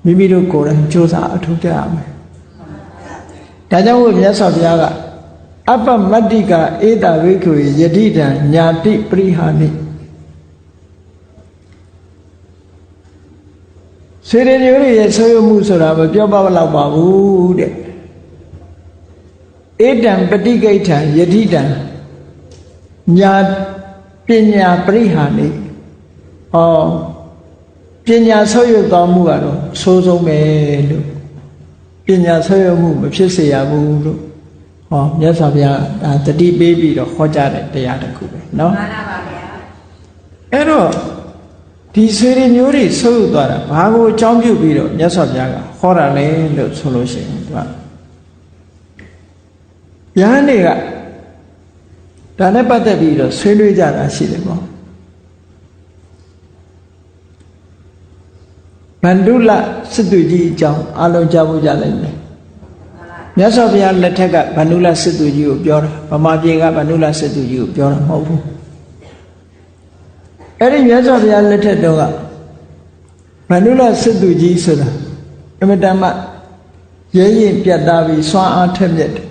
မိမိတို့ကိုယ်တိုင်ကြိုးစားအထောက်ကြရမယ်ဒါကြောင့်မို့မြတ်စွာဘုရားကအပ္ပမတ္တိကဧတဝိက္ခုယတိတံညာတိပရိဟာနိစေရညိုတွေရဲ့ဆွေးမှုဆိုတာမပြောပါတော့ပါဘူးတဲ့ဧတံပฏิကိဋ္ဌံယတိတံညာပညာပရိဟာနိဟောပညာဆွေးရသွားမှုကတော့ဆိုးဆုံးပဲလို့ပညာဆွေးရမှုမဖြစ်စေရဘူးလို့ဟောမြတ်စွာဘုရားဒါတတိပေးပြီးတော့ဟောကြားတဲ့တရားတစ်ခုပဲเนาะမှန်ပါဗျာအဲ့တော့ဒီဆွေတွေမျိုးတွေဆွေးသွားတာဘာကိုအကြောင်းပြုပြီးတော့မြတ်စွာဘုရားကဟောတာလဲလို့ဆိုလို့ရှိရင်သူကယဟန်တွေကဒါနဲ့ပတ်သက်ပြီးတော့ဆွေးနွေးကြတာရှိတယ်ပေါ့ဗန္ဓုလစစ်သူကြီးအကြောင်းအလုံးကြားဖို့ကြလိုက်မယ်မြတ်စွာဘုရားလက်ထက်ကဗန္ဓုလစစ်သူကြီးကိုပြောတာဗမာပြည်ကဗန္ဓုလစစ်သူကြီးကိုပြောတာမဟုတ်ဘူးအဲ့ဒီမြတ်စွာဘုရားလက်ထက်တော့ကဗန္ဓုလစစ်သူကြီးဆိုတာအမတမရဲရင်ပြတ်သားပြီးစွမ်းအားထက်မြက်တယ်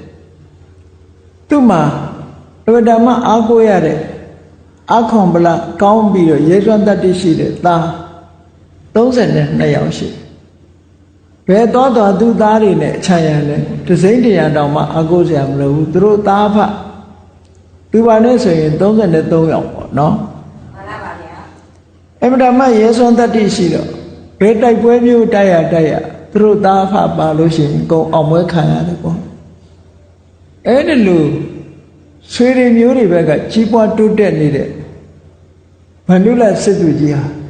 သူ့မှာအမတမအားကိုးရတဲ့အာခွန်ပလကောင်းပြီးတော့ရဲစွမ်းတတ်သိရှိတဲ့သား32ယောက်ရှိဘယ်တော့သူသားတွေနဲ့အချမ်းရလဲတစိမ့်တရားတောင်မှအကိုးစရာမလိုဘူးသူတို့သားဖသူပါနဲ့ဆိုရင်33ယောက်ပေါ့နော်မှန်ပါဗျာအမှန်တမ်းရဲစွမ်းတတ်သိရှိတော့ဘယ်တိုက်ပွဲမျိုးတိုက်ရသူတို့သားဖပါလို့ရှိရင်ကုန်အောင်ပွဲခံရတယ်ပေါ့အဲ့ဒီလိုဆွေတွေမျိုးတွေဘက်ကကြီးပွားတိုးတက်နေတဲ့ဗန္ဓုလစစ်သူကြီးဟာ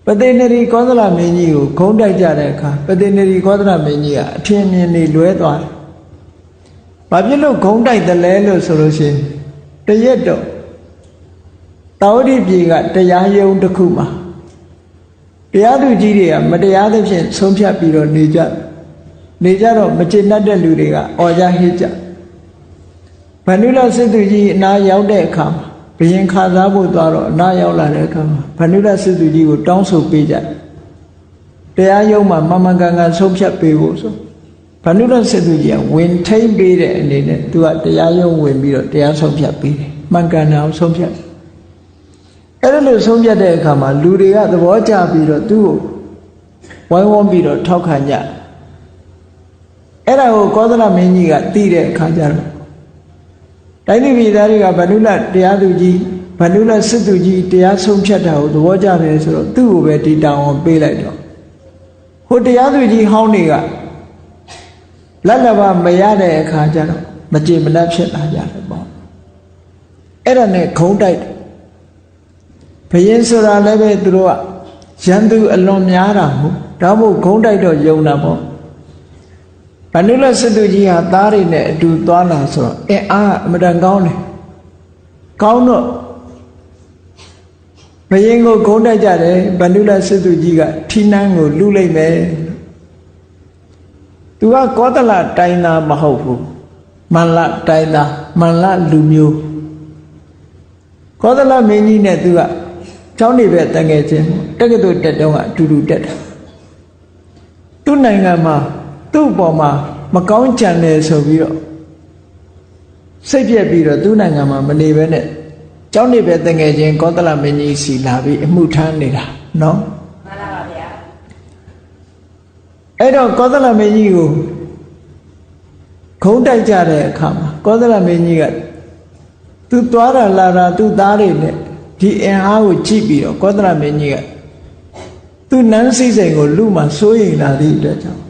ပတိနရီကောသလမင်းကြီးကိုဂုံးတိုက်ကြတဲ့အခါပတိနရီကောသလမင်းကြီးကအထင်မြင်နေလွဲသွားတယ်။ဘာဖြစ်လို့ဂုံးတိုက်တယ်လဲလို့ဆိုလို့ရှိရင်တရက်တော့တာဝတိပြည်ကတရားရုံးတစ်ခုမှာတရားသူကြီးတွေကမတရားသဖြင့်ဆုံးဖြတ်ပြီးတော့နေကြတော့မကျေနပ်တဲ့လူတွေကအော်ကြဟစ်ကြဗန္ဓုလစစ်သူကြီးအနာရောက်တဲ့အခါမှာဘယင်ခါစားဖို့သွားတော့အနာရောက်လာတဲ့အခါမှာဗန္ဓုလစစ်သူကြီးကိုတောင်းဆိုပေးကြတရားရုံးမှာမကန်ကန်ဆုံးဖြတ်ပေးဖို့ဆိုဗန္ဓုလစစ်သူကြီးကဝင်ထိန်ပေးတဲ့အနေနဲ့သူကတရားရုံးဝင်ပြီးတော့တရားဆုံးဖြတ်ပေးတယ်မှန်ကန်အောင်ဆုံးဖြတ်အဲ့ဒါလို့ဆုံးဖြတ်တဲ့အခါမှာလူတွေကသဘောကျပြီးတော့သူ့ကိုဝိုင်းဝန်းပြီးတော့ထောက်ခံကြအဲ့ဒါကိုကောသလမင်းကြီးကသိတဲ့အခါကျတော့တိုင်းပြည်သားတွေကဗန္ဓုလတရားသူကြီးဗန္ဓုလစစ်သူကြီးတရားဆုံးဖြတ်တာကိုသဘောကျတယ်ဆိုတော့သူ့ကိုပဲဒီတောင်းအောင်ပေးလိုက်တော့ဟိုတရားသူကြီးဟောင်းတွေကလက်လဘမရတဲ့အခါကျတော့မကြေမနပ်ဖြစ်လာကြတယ်ပေါ့အဲ့ဒါနဲ့ခုံးတိုက်ဘယင်းဆိုတာလည်းပဲသူတို့ကရန်သူအလွန်များတာဟုတ်ဒါမို့ခုံးတိုက်တော့ယုံတာပေါ့ဗန္ဓုလစစ်သူကြီးဟာသားတွေနဲ့အတူသွားလာဆိုတော့အားအမတန်ကောင်းတယ်ကောင်းတော့ဘယင်းကိုဂုံးတိုက်ကြတယ်ဗန္ဓုလစစ်သူကြီးကထီနန်းကိုလူလိုက်မယ်သူကကောသလတိုင်းသားမဟုတ်ဘူးမန္လတိုင်းသားမန္လလူမျိုး ကောသလမင်းကြီးနဲ့သူကကျောင်းနေပဲတန်ငယ်ချင်းတက္ကသိုလ်တက်တုန်းကအတူတူတက်တာသူ့နိုင်ငံမှာသူ့အပေါ်မှာမကောင်းကြံတယ်ဆိုပြီးတော့စိတ်ပြက်ပြီးတော့သူ့နိုင်ငံမှာမနေဘဲနဲ့ကျောင်းနေပဲတန်ငယ်ချင်းကောသလမင်းကြီးစီလာပြီးအမှုထမ်းနေတာနော်မှန်ပါဗျာအဲ့တော့ကောသလမင်းကြီးကိုခုံးတိုက်ကြတဲ့အခါမှာကောသလမင်းကြီးကသူသွားတာလာတာသူ့သားတွေနဲ့ဒီအင်အားကိုကြည့်ပြီးတော့ကောသလမင်းကြီးကသူနန်းစိစိန်ကိုလူမှစိုးရိမ်လာသည့်အတွက်ကြောင့်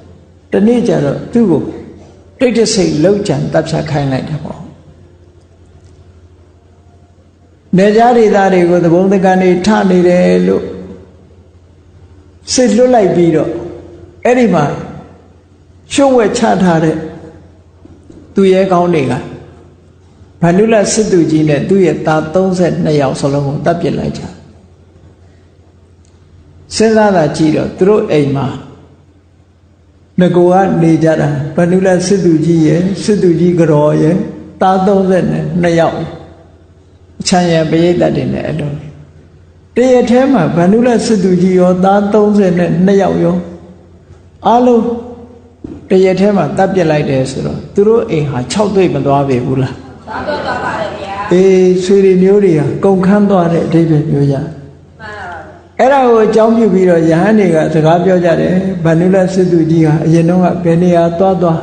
တနေ့ကျတော့သူ့ကိုတိတ်တဆိတ်လှုပ်ကြံတပ်ဖြတ်ခိုင်းလိုက်တယ်ပေါ့နေကြဒေသတွေကိုသဘုံတကန်တွေထနေတယ်လို့စစ်လွတ်လိုက်ပြီးတော့အဲ့ဒီမှာရှုံးဝဲချထားတဲ့သူရဲကောင်းတွေကဗန္ဓုလစစ်သူကြီးနဲ့သူ့ရဲ့သား32ယောက်စလုံးကိုတပ်ပစ်လိုက်ကြစဉ်းစားတာကြည့်တော့သူတို့အိမ်မှာငကိုကနေကြတာဗန္ဓုလစစ်သူကြီးရဲ့စစ်သူကြီးကြော်ရဲ့သား32ယောက်အချမ်းရံပရိသတ်တွေနဲ့အလုံးတရထဲမှာဗန္ဓုလစစ်သူကြီးရောသား32ယောက်ရောအားလုံးတရထဲမှာတပ်ပစ်လိုက်တယ်ဆိုတော့သူတို့အိမ်ဟာ6သိပ်မသွားပေဘူးလားသွားပါတယ်ဗျာအေးဆွေတွေမျိုးတွေဟာကုန်ခန်းသွားတဲ့အဓိပ္ပာယ်မျိုးကြမှန်ပါပါအဲ့ဒါကိုအကြောင်းပြုပြီးတော့ယဟန်တွေကစကားပြောကြတယ်ဗန္ဓုလစစ်သူကြီးဟာအရင်တော့ကဘယ်နေရာသွားသား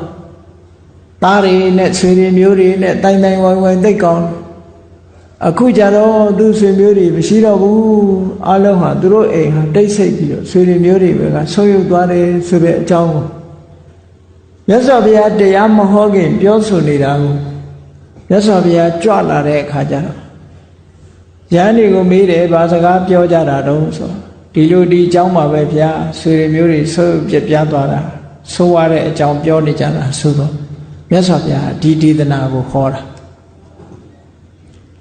တွေနဲ့ဆွေတွေမျိုးတွေနဲ့တိုင်တိုင်ဝိုင်းဝိုင်းသိကောင်းအခုကြတော့သူဆွေမျိုးတွေမရှိတော့ဘူးအလုံးဟာသူတို့အိမ်ဟာတိတ်ဆိတ်ပြီးတော့ဆွေတွေမျိုးတွေပဲကဆုံးယုတ်သွားတယ်ဆိုတဲ့အကြောင်းကိုမြတ်စွာဘုရားတရားမဟောခင်ပြောဆိုနေတာကိုမြတ်စွာဘုရားကြွလာတဲ့အခါကျတော့ယဟန်တွေကိုမေးတယ်ဘာစကားပြောကြတာတုံးဆိုဒီလိုဒီအကြောင်းပါပဲဗျာဆွေတွေမျိုးတွေဆိုးပြပြသွားတာဆိုးရတဲ့အကြောင်းပြောနေကြတာဆိုတော့မြတ်စွာဘုရားဒီဒေသနာကိုဟောတာ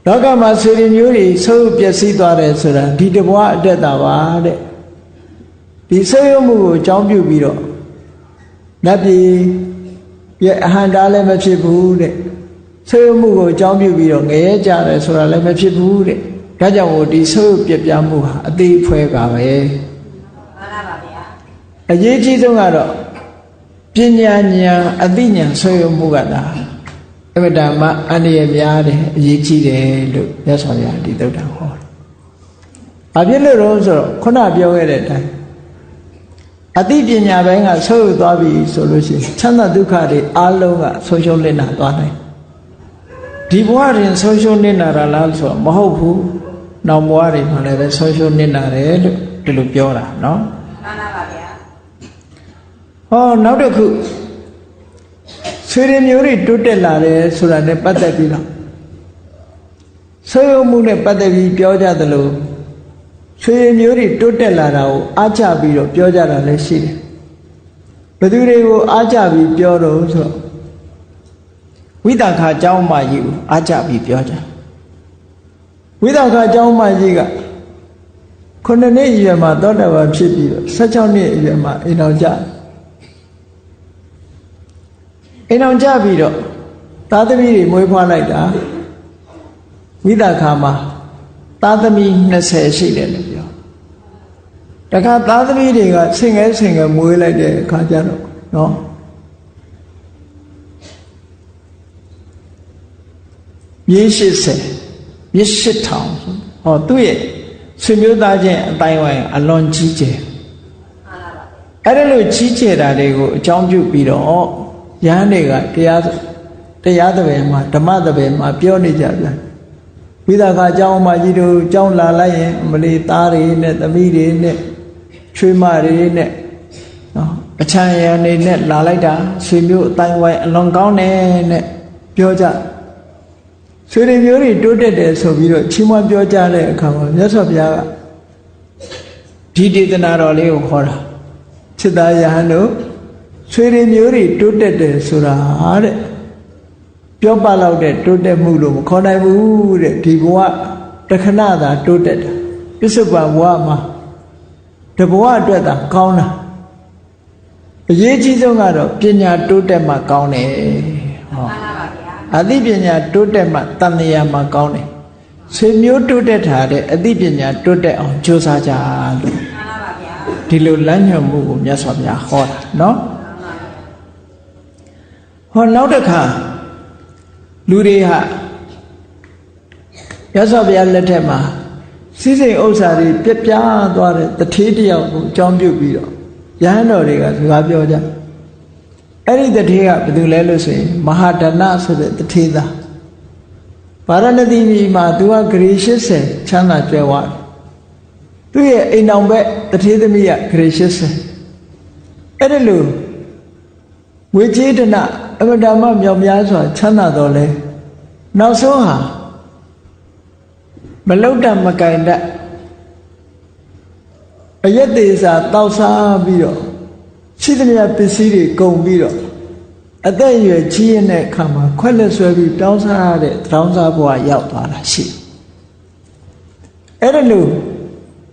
လောကမှာဆွေတွေမျိုးတွေဆိုးပျက်စီးသွားတယ်ဆိုတာဒီတဘွားအတက်တာပါတဲ့ဒီဆိုးရမှုကိုအကြောင်းပြုပြီးတော့နတ်ပြည်ရဲ့အဟံတားလည်းမဖြစ်ဘူးတဲ့ဆိုးမှုကိုအကြောင်းပြုပြီးတော့ငရဲကြတယ်ဆိုတာလည်းမဖြစ်ဘူးတဲ့ဒါကြောင့်ဒီဆိုးပြပြမှုဟာအသေးဖွဲကပဲမှန်ပါဗျာအရေးကြီးဆုံးကတော့ပညာဉာဏ်အသိဉာဏ်ဆိုးမှုကဒါအမတ္တမအန္တရာယ်များတယ်အရေးကြီးတယ်လို့မြတ်စွာဘုရားဒီသုတ္တံဟောတယ်။ဘာဖြစ်လို့လဲဆိုတော့ခုနပြောခဲ့တဲ့အတိုင်းအသိပညာပိုင်းကဆိုးသွားပြီဆိုလို့ရှိရင်ချမ်းသာဒုက္ခတွေအလုံးကဆုံးရှုံးနေတာသွားနိုင်ဒီဘဝရင်ဆုံးရှုံးနေတာလားဆိုတော့မဟုတ်ဘူးနောက်ဘဝတွေမှာလည်းပဲဆုံးရှုံးနေတာတယ်လို့ဒီလိုပြောတာနော်မှန်ပါဗျာဟောနောက်တစ်ခုဆွေတွေမျိုးတွေတိုးတက်လာတယ်ဆိုတာနဲ့ပတ်သက်ပြီးတော့ဆွေရုံမှုနဲ့ပတ်သက်ပြီးပြောကြသလိုဆွေမျိုးတွေတိုးတက်လာတာကိုအားချပြီးတော့ပြောကြတာလည်းရှိတယ်ဘယ်သူတွေကိုအားချပြီးပြောတော့ဆိုတော့ဝိသခာเจ้าမကြီးကိုအားချပြီးပြောကြဝိသခာเจ้าမကြီးက9နှစ်အရွယ်မှာသောတာပန်ဖြစ်ပြီးတော့16နှစ်အရွယ်မှာအိမ်တော်ကြအိမ်အောင်ကြပြီးတော့သားသမီးတွေမွေးဖွားလိုက်တာဝိသခာမှာသားသမီး20ရှိတယ်လို့ပြောတခါသားသမီးတွေကဆင်ငယ်မွေးလိုက်တဲ့အခါကျတော့နော်မြေ80မြေ8000ဟောသူ့ရဲ့ဆွေမျိုးသားချင်းအတိုင်းဝိုင်းအလွန်ကြီးကျယ်အဲ့ဒါလို့ကြီးကျယ်တာတွေကိုအကြောင်းပြုပြီးတော့ယဟန်တွေကတရားသဘယ်မှာဓမ္မသဘယ်မှာပြောနေကြပြန်ဝိသခာအကြောင်းမကြီးတို့အကြောင်းလာလိုက်ရင်မလီသားတွေနဲ့သမီးတွေနဲ့ချွေးမတွေနဲ့နော်အချမ်းရံတွေနဲ့လာလိုက်တာဆွေမျိုးအတိုင်းဝိုင်းအလွန်ကောင်းတယ်နဲ့ပြောကြဆွေတွေမျိုးတွေတိုးတက်တယ်ဆိုပြီးတော့ချီးမွမ်းပြောကြတဲ့အခါမှာမြတ်စွာဘုရားကဒီဒေသနာတော်လေးကိုခေါ်တာจิตသားယဟန်တို့ဆွေတွေမျိုးတွေတိုးတက်တယ်ဆိုတာတဲ့ပြောပလောက်တဲ့တိုးတက်မှုလို့မခေါ်နိုင်ဘူးတဲ့ဒီဘဝတခဏသာတိုးတက်တာပစ္စုပန်ဘဝမှာတဘဝအတွက်သာကောင်းတာအရေးကြီးဆုံးကတော့ပညာတိုးတက်မှကောင်းတယ်ဟောအသိပညာတိုးတက်မှတဏှာမှကောင်းတယ် ဆွေမျိုးတိုးတက်တာတဲ့အသိပညာတိုးတက်အောင်ကြိုးစားကြလို့ဒီလိုလမ်းညွှန်မှုကိုမြတ်စွာဘုရားဟောတာနော်ဟောနောက်တစ်ခါလူတွေဟာမြတ်စွာဘုရားလက်ထက်မှာစီးစိမ်ဥစ္စာတွေပြပြသွားတဲ့တထေးတယောက်ကိုအကြောင်းပြုပြီးတော့ရဟန်းတော်တွေကစကားပြောကြအဲ့ဒီတထေးကဘယ်သူလဲလို့ဆိုရင်မဟာဒဏဆိုတဲ့တထေးသားဗာရဏသီပြည်မှာသူကဂရေ80ချမ်းသာကြွယ်ဝတယ်သူရဲ့အိမ်တော်ဘက်တထေးသမီးကဂရေ80အဲ့ဒါလို့ဝေကျေဒနာအမတမမြောက်များစွာချမ်းသာတော်လဲနောက်ဆုံးဟာမလုတ်တမကင်တတ်အယက်သေးစာတောက်စားပြီးတော့ရှိသမျှပစ္စည်းတွေကုန်ပြီးတော့အသက်အရွယ်ကြီးရင်တဲ့အခါမှာခွက်လက်ဆွဲပြီးတောင်းစားရတဲ့တောင်းစားဘဝရောက်သွားတာရှိအဲ့ဒါလို့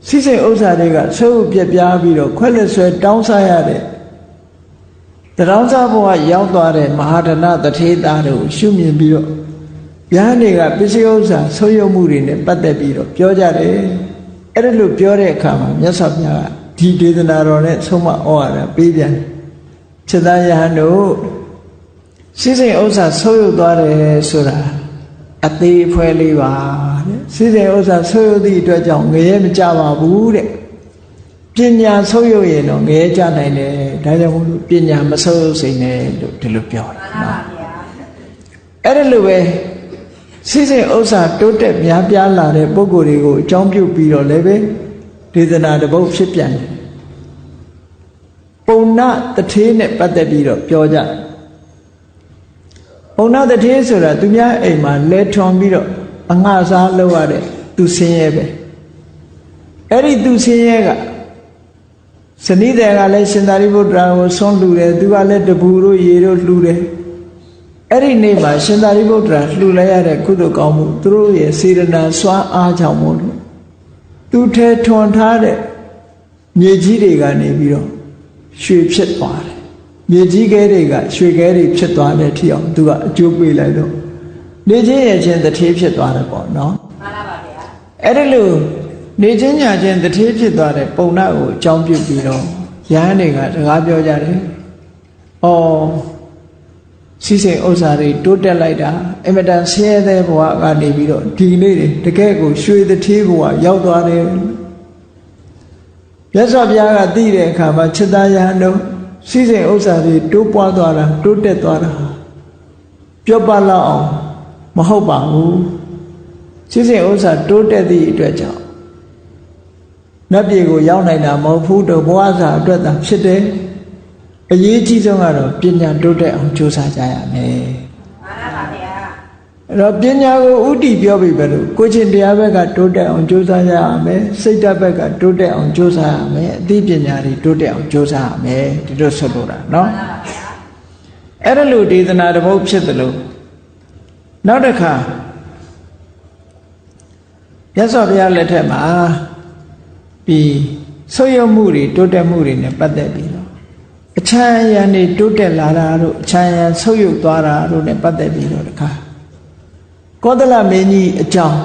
စီးစိမ်ဥစ္စာတွေကဆုပ်ပြက်ပြားပြီးတော့ခွက်လက်ဆွဲတောင်းစားရတဲ့တောင်းစားဘဝရောက်သွားတဲ့မဟာဒဏတထေးသားတို့ရှုမြင်ပြီးတော့ယဟန်တွေကပစ္စည်းဥစ္စာဆုံးယုံမှုတွေနဲ့ပတ်သက်ပြီးတော့ပြောကြတယ်အဲ့ဒါလို့ပြောတဲ့အခါမှာမြတ်စွာဘုရားကဒီဒေသနာတော်နဲ့ဆုံးမဩဝါဒပေးပြန်ခြေသားယဟန်တို့စီးစိမ်ဥစ္စာဆုံးယုံသွားတယ်ဆိုတာအသေးအဖွဲလေးပါတဲ့စီးစိမ်ဥစ္စာဆုံးယုံသည့်အတွက်ကြောင့်ငရဲမကြပါဘူးတဲ့ပညာဆုံးယုံရင်တော့ငရဲကြနိုင်တယ်ဒါကြောင့်မို့လို့ပညာမဆုံးယုံစိမ့်နဲ့လို့ဒီလိုပြောတယ်နော်အဲ့ဒါလိုပဲစီးစိမ်ဥစ္စာတိုးတက်များပြားလာတဲ့ပုဂ္ဂိုလ်တွေကိုအကြောင်းပြုပြီးတော့လည်းပဲဒေသနာတစ်ပုဒ်ဖြစ်ပြန်တယ်ပုံနာတထေးနဲ့ပတ်သက်ပြီးတော့ပြောကြပုံနာတထေးဆိုတာသူများအိမ်မှာလဲထွန်ပြီးတော့အငှစားလုပ်ရတဲ့သူဆင်းရဲပဲအဲ့ဒီသူဆင်းရဲကဇနီးတဲ့ကလည်းရှင်သာရိပုတ္တရာကိုဆွန့်လှူတယ်သူကလည်းတပူတို့ရေတို့လှူတယ်အဲ့ဒီနေ့မှာရှင်သာရိပုတ္တရာလှူလိုက်ရတဲ့ကုသိုလ်ကောင်းမှုသူတို့ရဲ့စေတနာစွမ်းအားကြောင့်မို့လို့သူထဲထွန်ထားတဲ့မြေကြီးတွေကနေပြီးတော့ရွှေဖြစ်သွားတယ်မြေကြီးခဲတွေကရွှေခဲတွေဖြစ်သွားတဲ့ထီအောင်သူကအကျိုးပေးလိုက်တော့နေချင်းရချင်းတထေးဖြစ်သွားတယ်ပေါ့နော်မှန်ပါပါဗျာအဲ့ဒါလို့နေချင်းညာချင်းတထေးဖြစ်သွားတဲ့ပုံနာကိုအကြောင်းပြုပြီးတော့ရဟန်းတွေကစကားပြောကြတယ်ဩစီးစိမ်ဥစ္စာတွေတိုးတက်လိုက်တာအမတန်ဆင်းရဲတဲ့ဘဝကနေပြီးတော့ဒီနေ့တွေတကယ်ကိုရွှေတထေးဘဝရောက်သွားတယ်မြတ်စွာဘုရားကသိတဲ့အခါမှာခြေသားယဟန်တို့စီးစိမ်ဥစ္စာတွေတိုးပွားသွားတာတိုးတက်သွားတာပြောပလောက်အောင်မဟုတ်ပါဘူးစီးစိမ်ဥစ္စာတိုးတက်သည့်အတွက်ကြောင့်နတ်ပြည်ကိုရောက်နိုင်တာမဟုတ်ဘူးတော့ဘဝစာအတွက်သာဖြစ်တယ်အရေးကြီးဆုံးကတော့ပညာတိုးတက်အောင်ကြိုးစားကြရမယ်မှန်ပါဗျာအဲ့တော့ပညာကိုဥတည်ပြောပြီးပဲလို့ကိုချင်းတရားဘက်ကတိုးတက်အောင်ကြိုးစားကြရမယ်စိတ်ဓာတ်ဘက်ကတိုးတက်အောင်ကြိုးစားရမယ်အသိပညာတွေတိုးတက်အောင်ကြိုးစားရမယ်ဒီလိုဆိုလိုတာနော်မှန်ပါဗျာအဲ့ဒါလို့ဒေသနာတစ်ပုဒ်ဖြစ်တယ်လို့နောက်တစ်ခါမြတ်စွာဘုရားလက်ထက်မှာပြီးဆုတ်ယုတ်မှုတွေတိုးတက်မှုတွေနဲ့ပတ်သက်ပြီးအချမ်းရံနေတိုးတက်လာတာတို့အချမ်းရံဆုပ်ယုပ်သွားတာတို့နဲ့ပတ်သက်ပြီးတော့တခါကောသလမင်းကြီးအကြောင်း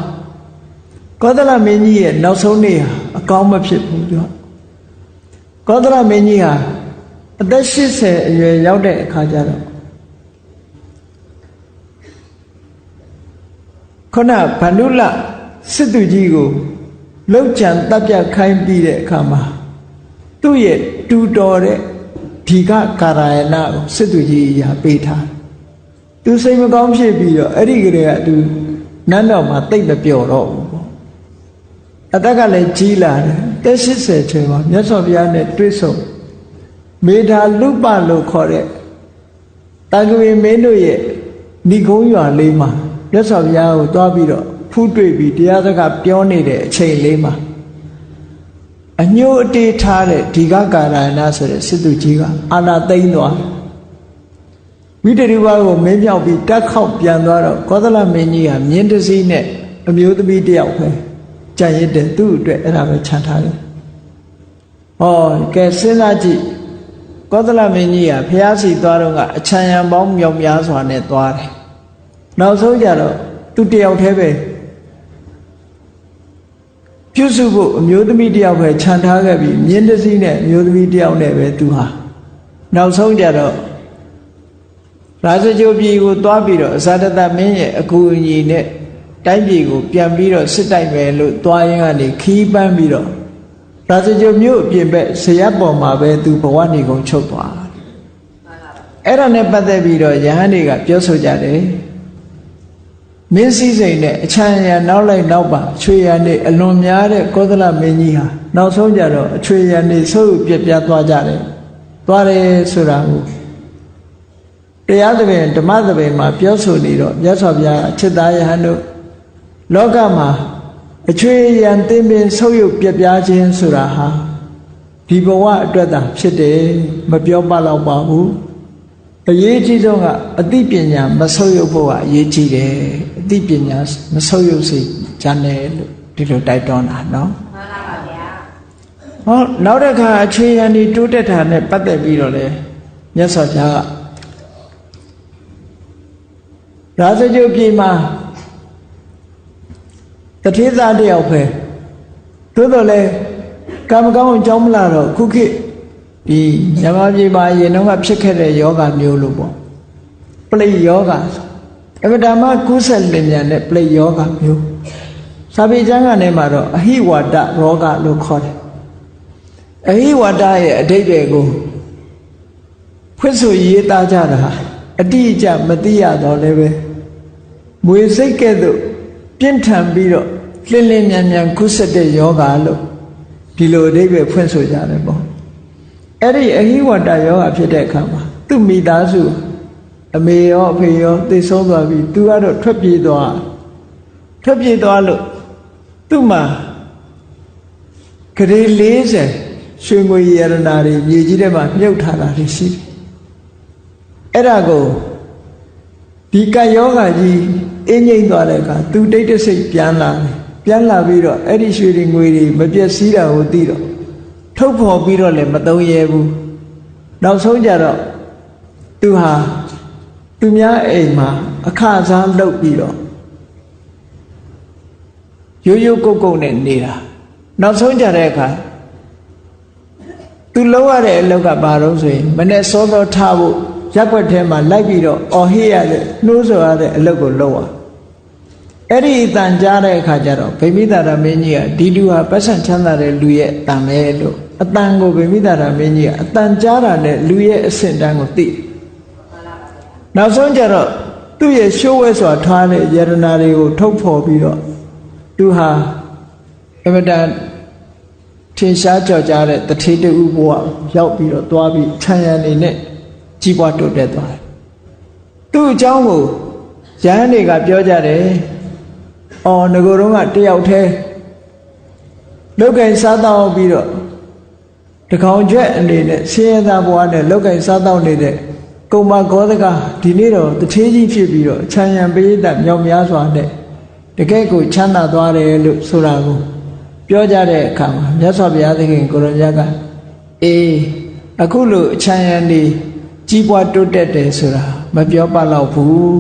ကောသလမင်းကြီးရဲ့နောက်ဆုံးနေ့ဟာအကောင်းမဖြစ်ဘူးပြောကောသလမင်းကြီးဟာအသက်80အရွယ်ရောက်တဲ့အခါကျတော့ခဏဗန္ဓုလစစ်သူကြီးကိုလှုပ်ကြံတပ်ပြခိုင်းပြီးတဲ့အခါမှာသူ့ရဲ့တူတော်တဲ့ဒီကကာရယနာကိုစစ်သူကြီးရာပေးထားသူစိတ်မကောင်းဖြစ်ပြီးတော့အဲ့ဒီကလေးကသူနန်းတော်မှာတိတ်မပျော်တော့ဘူးပေါ့အသက်ကလည်းကြီးလာတယ်တက်80ကျော်ပါမြတ်စွာဘုရားနဲ့တွေ့ဆုံမေဓာလုပလို့ခေါ်တဲ့တန်ခဝေမင်းတို့ရဲ့ဏိကုံးရွာလေးမှာမြတ်စွာဘုရားကိုတွားပြီးတော့ဖူးတွေ့ပြီးတရားစကားပြောနေတဲ့အချိန်လေးမှာအညို့အတေးထားတဲ့ဒီကကာရဏဆိုတဲ့စစ်သူကြီးကအာနာသိမ့်သွားဝိတရိဝါကိုမင်းမြောက်ပြီးတက်ခေါက်ပြန်သွားတော့ကောသလမင်းကြီးကမြင်းတစည်းနဲ့အမျိုးသမီးတယောက်ပဲကြံရစ်တဲ့သူ့အတွက်အဲ့ဒါပဲခြံထားတယ်ဟောကဲစဉ်းစားကြည့်ကောသလမင်းကြီးကဖျားစီသွားတော့ကအချမ်းရံပေါင်းမြောက်များစွာနဲ့သွားတယ်နောက်ဆုံးကြတော့သူတယောက်တည်းပဲ ပြုစုဖို့အမျိုးသမီးတယောက်ပဲခြံထားခဲ့ပြီးမြင်းတစ်စီးနဲ့အမျိုးသမီးတယောက်နဲ့ပဲသူဟာနောက်ဆုံးကြတော့ရာဇဂိုပြည်ကိုသွားပြီးတော့အဇာတတမင်းရဲ့အကူအညီနဲ့တိုင်းပြည်ကိုပြန်ပြီးတော့စစ်တိုက်မယ်လို့သွားရင်းကနေခီးပန်းပြီးတော့ရာဇဂိုမြို့အပြင်ဘက်ဇရပ်ပေါ်မှာပဲသူဘဝနေကုန်ချုပ်သွားအဲ့ဒါနဲ့ပတ်သက်ပြီးတော့ယဟန်တွေကပြောဆိုကြတယ်မင်းစည်းစိမ်နဲ့အချမ်းရံနောက်လိုက်နောက်ပါအချွေရံနေအလွန်များတဲ့ကောသလမင်းကြီးဟာနောက်ဆုံးကြတော့အချွေရံနေဆုပ်ပြပြသွားကြတယ်သွားတယ်ဆိုတာကိုတရားသဖြင့်ဓမ္မသဖြင့်မှာပြောဆိုနေတော့မြတ်စွာဘုရားအချစ်သားယဟန်တို့လောကမှာအချွေရံတင်းပင်ဆုပ်ယုပ်ပြပြခြင်းဆိုတာဟာဒီဘဝအတွက်သာဖြစ်တယ်မပြောပလောက်ပါဘူးအရေးကြီးဆုံးကအသိပညာမဆုပ်ယုပ်ဖို့ကအရေးကြီးတယ်အသိပညာမဆုပ်ယုပ်စေချမ်းတယ်လို့ဒီလိုတိုက်တွန်းတာနော်မှန်ပါဗျာဟောနောက်တစ်ခါအခြေခံဒီတိုးတက်တာနဲ့ပတ်သက်ပြီးတော့လေမြတ်စွာဘုရားကရာဇဂိုပြည်မှာတထေးသားတယောက်ပဲသို့တော်လည်းကံမကောင်းအကြောင်းမလားတော့ခုခေတ်ဒီမြန်မာပြည်မှာရင်တော့ဖြစ်ခဲ့တဲ့ယောဂမျိုးလို့ပေါ့ပလိယောဂအဗဓမ္မကုသလင်ညာနဲ့ပလိယောဂမျိုးစာပေကျမ်းကနေမှာတော့အဟိဝါဒရောဂလို့ခေါ်တယ်အဟိဝါဒရဲ့အဓိပ္ပာယ်ကိုဖွင့်ဆိုရေးသားကြတာအတိအကျမသိရတော့လည်းပဲမွေစိတ်ကဲ့သို့ပြင်းထန်ပြီးတော့လင်းလင်းမြန်မြန်ကုသတဲ့ယောဂလို့ဒီလိုအဓိပ္ပာယ်ဖွင့်ဆိုကြတယ်ပေါ့အဲ့ဒီအဟိဝတ္တယောဂဖြစ်တဲ့အခါမှာသူ့မိသားစုအမေရောအဖေရောသိဆုံးသွားပြီသူကတော့ထွက်ပြေးသွားလို့သူ့မှာဂရေ40ရွှေငွေရတနာတွေမြေကြီးထဲမှာမြုပ်ထားတာရှိတယ်အဲ့ဒါကိုဒီကယောဂကြီးအင်းငိမ့်သွားတဲ့အခါသူတိတ်တဆိတ်ပြန်လာပြီးတော့အဲ့ဒီရွှေတွေငွေတွေမပြည့်စည်တာကိုသိတော့ထုတ်ဖော်ပြီးတော့လည်းမသုံးရဲဘူးနောက်ဆုံးကြတော့သူဟာသူများအိမ်မှာအခစားလုပ်ပြီးတော့ရိုးရိုးကုတ်ကုတ်နဲ့နေတာနောက်ဆုံးကြတဲ့အခါသူလုပ်ရတဲ့အလုပ်ကဘာလို့ဆိုရင်မနဲ့စောစောထားဖို့ရက်ွက်ထဲမှာလိုက်ပြီးတော့အော်ဟေးရတဲ့နှိုးဆော်ရတဲ့အလုပ်ကိုလုပ်ရအဲ့ဒီအတန်ကြားတဲ့အခါကျတော့ဗိမိသာရမင်းကြီးကဒီလူဟာပတ်စံချမ်းသာတဲ့လူရဲ့အတန်ပဲလို့အတန်ကိုဗိမိသာရမင်းကြီးကအတန်ကြားတာနဲ့လူရဲ့အဆင့်တန်းကိုသိနောက်ဆုံးကျတော့သူ့ရဲ့ရှိုးဝဲစွာထားတဲ့ယရနာတွေကိုထုတ်ဖော်ပြီးတော့သူဟာအမတန်ထင်ရှားကြော်ကြားတဲ့တထေးတူဘဝရောက်ပြီးတော့သွားပြီးခြံရံနေနဲ့ကြီးပွားတိုးတက်သွားတယ်သူ့အကြောင်းကိုယဟန်တွေကပြောကြတယ်အော်ငကိုယ်တော့ကတယောက်တည်းလောက်ကင်စားတော့ပြီးတော့တကောင်ကျွဲ့အနေနဲ့ဆင်းရဲသားဘဝနဲ့လောက်ကင်စားတော့နေတဲ့ကုံမဂောသကဒီနေ့တော့တထေးကြီးဖြစ်ပြီးတော့ခြံရံပရိသတ်မြောက်များစွာနဲ့တကယ့်ကိုချမ်းသာသွားတယ်လို့ဆိုတာကိုပြောကြတဲ့အခါမှာမြတ်စွာဘုရားသခင်ကိုရောမြတ်ကအေးအခုလို့ခြံရံနေကြီးပွားတိုးတက်တယ်ဆိုတာမပြောပလောက်ဘူး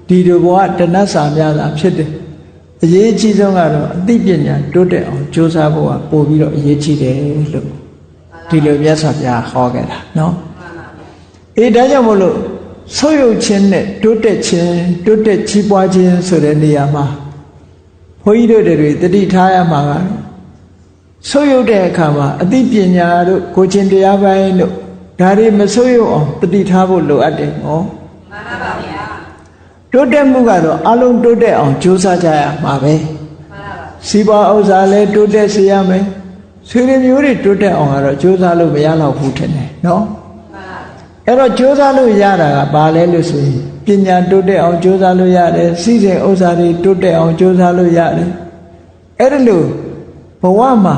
ဒီလိုဘဝတဏှတ်စာများတာဖြစ်တယ်အရေးကြီးဆုံးကတော့အသိပညာတိုးတက်အောင်ကြိုးစားဖို့ကပို့ပြီးတော့အရေးကြီးတယ်လို့ဒီလိုမြတ်စွာဘုရားဟောခဲ့တာနော်အေးဒါကြောင့်မို့လို့ဆုပ်ယုပ်ခြင်းနဲ့တိုးတက်ခြင်းတိုးတက်ကြီးပွားခြင်းဆိုတဲ့နေရာမှာဘုန်းကြီးတို့တွေတတိထားရမှာကဆုပ်ယုပ်တဲ့အခါမှာအသိပညာတို့ကိုယ်ချင်းတရားပိုင်းတို့ဒါတွေမဆုပ်ယုပ်အောင်တတိထားဖို့လိုအပ်တယ်နော်မှန်ပါပါဗျာတိုးတက်မှုကတော့အလုံးတိုးတက်အောင်ကြိုးစားကြရမှာပဲမှန်ပါပါစီးပွားဥစ္စာလည်းတိုးတက်စေရမယ်ဆွေတွေမျိုးတွေတိုးတက်အောင်ကတော့ကြိုးစားလို့မရတော့ဘူးထင်တယ်နော်အဲ့တော့ကြိုးစားလို့ရတာကဘာလဲလို့ဆိုရင်ပညာတိုးတက်အောင်ကြိုးစားလို့ရတယ်စီးစိမ်ဥစ္စာတွေတိုးတက်အောင်ကြိုးစားလို့ရတယ်အဲ့ဒါလို့ဘဝမှာ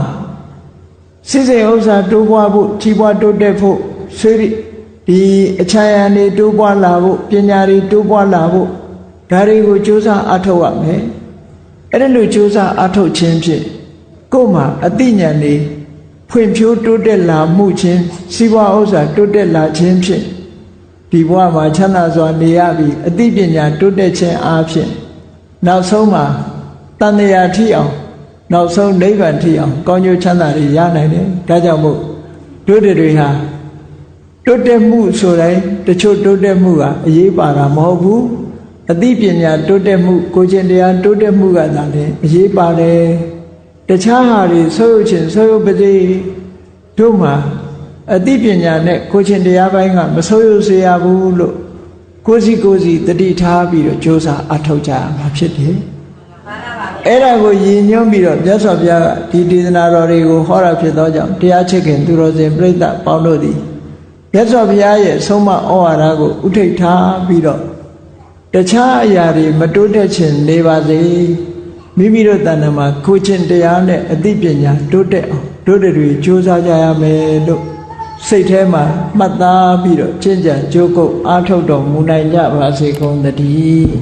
စီးစိမ်ဥစ္စာတိုးပွားဖို့ကြီးပွားတိုးတက်ဖို့ဆွေဒီအချမ်းရံတွေတိုးပွားလာဖို့ပညာတွေတိုးပွားလာဖို့ဒါတွေကိုကြိုးစားအထောက်ရမယ်အဲ့ဒါလို့ကြိုးစားအထောက်ခြင်းဖြင့်ကိုယ်မှာအသိဉာဏ်တွေဖွံ့ဖြိုးတိုးတက်လာမှုချင်းစီးပွားဥစ္စာတိုးတက်လာခြင်းဖြင့်ဒီဘဝမှာချမ်းသာစွာနေရပြီးအသိပညာတိုးတက်ခြင်းအားဖြင့်နောက်ဆုံးမှာတန်တရားထိအောင် နောက်ဆုံးနိဗ္ဗာန်ထိအောင်ကောင်းကျိုးချမ်းသာတွေရနိုင်တယ်ဒါကြောင့်မို့တို့တွေဟာတိုးတက်မှုဆိုတိုင်းတချို့တိုးတက်မှုကအရေးပါတာမဟုတ်ဘူးအသိပညာတိုးတက်မှုကိုယ်ကျင့်တရားတိုးတက်မှုကသာလေအရေးပါတယ်တခြားဟာတွေဆိုးရုပ်ချင်းဆိုးရုပ်ပါစေတို့မှာအသိပညာနဲ့ကိုယ်ကျင့်တရားပိုင်းကမဆိုးရုပ်စေရဘူးလို့ကိုယ်စီတတိထားပြီးတော့ကြိုးစားအထောက်ကြရမှာဖြစ်တယ်အဲ့ဒါကိုရည်ညွှန်းပြီးတော့မြတ်စွာဘုရားကဒီဒေသနာတော်တွေကိုဟောတာဖြစ်သောကြောင့်တရားချစ်ခင်သူတော်စင်ပြိဿပေါင်းတို့သည်မြတ်စွာဘုရားရဲ့ဆုံးမဩဝါဒကိုဥထိတ်ထားပြီးတော့တခြားအရာတွေမတိုးတက်ခြင်းနေပါစေမိမိတို့တဏ္ဍာမှာကိုယ်ချင်းတရားနဲ့အသိပညာတိုးတက်အောင်တို့တွေကြိုးစားကြရမယ်လို့စိတ်ထဲမှာမှတ်သားပြီးတော့ကျင့်ကြံကြိုးကုပ်အားထုတ်တော်မူနိုင်ကြပါစေကုန်သတည်း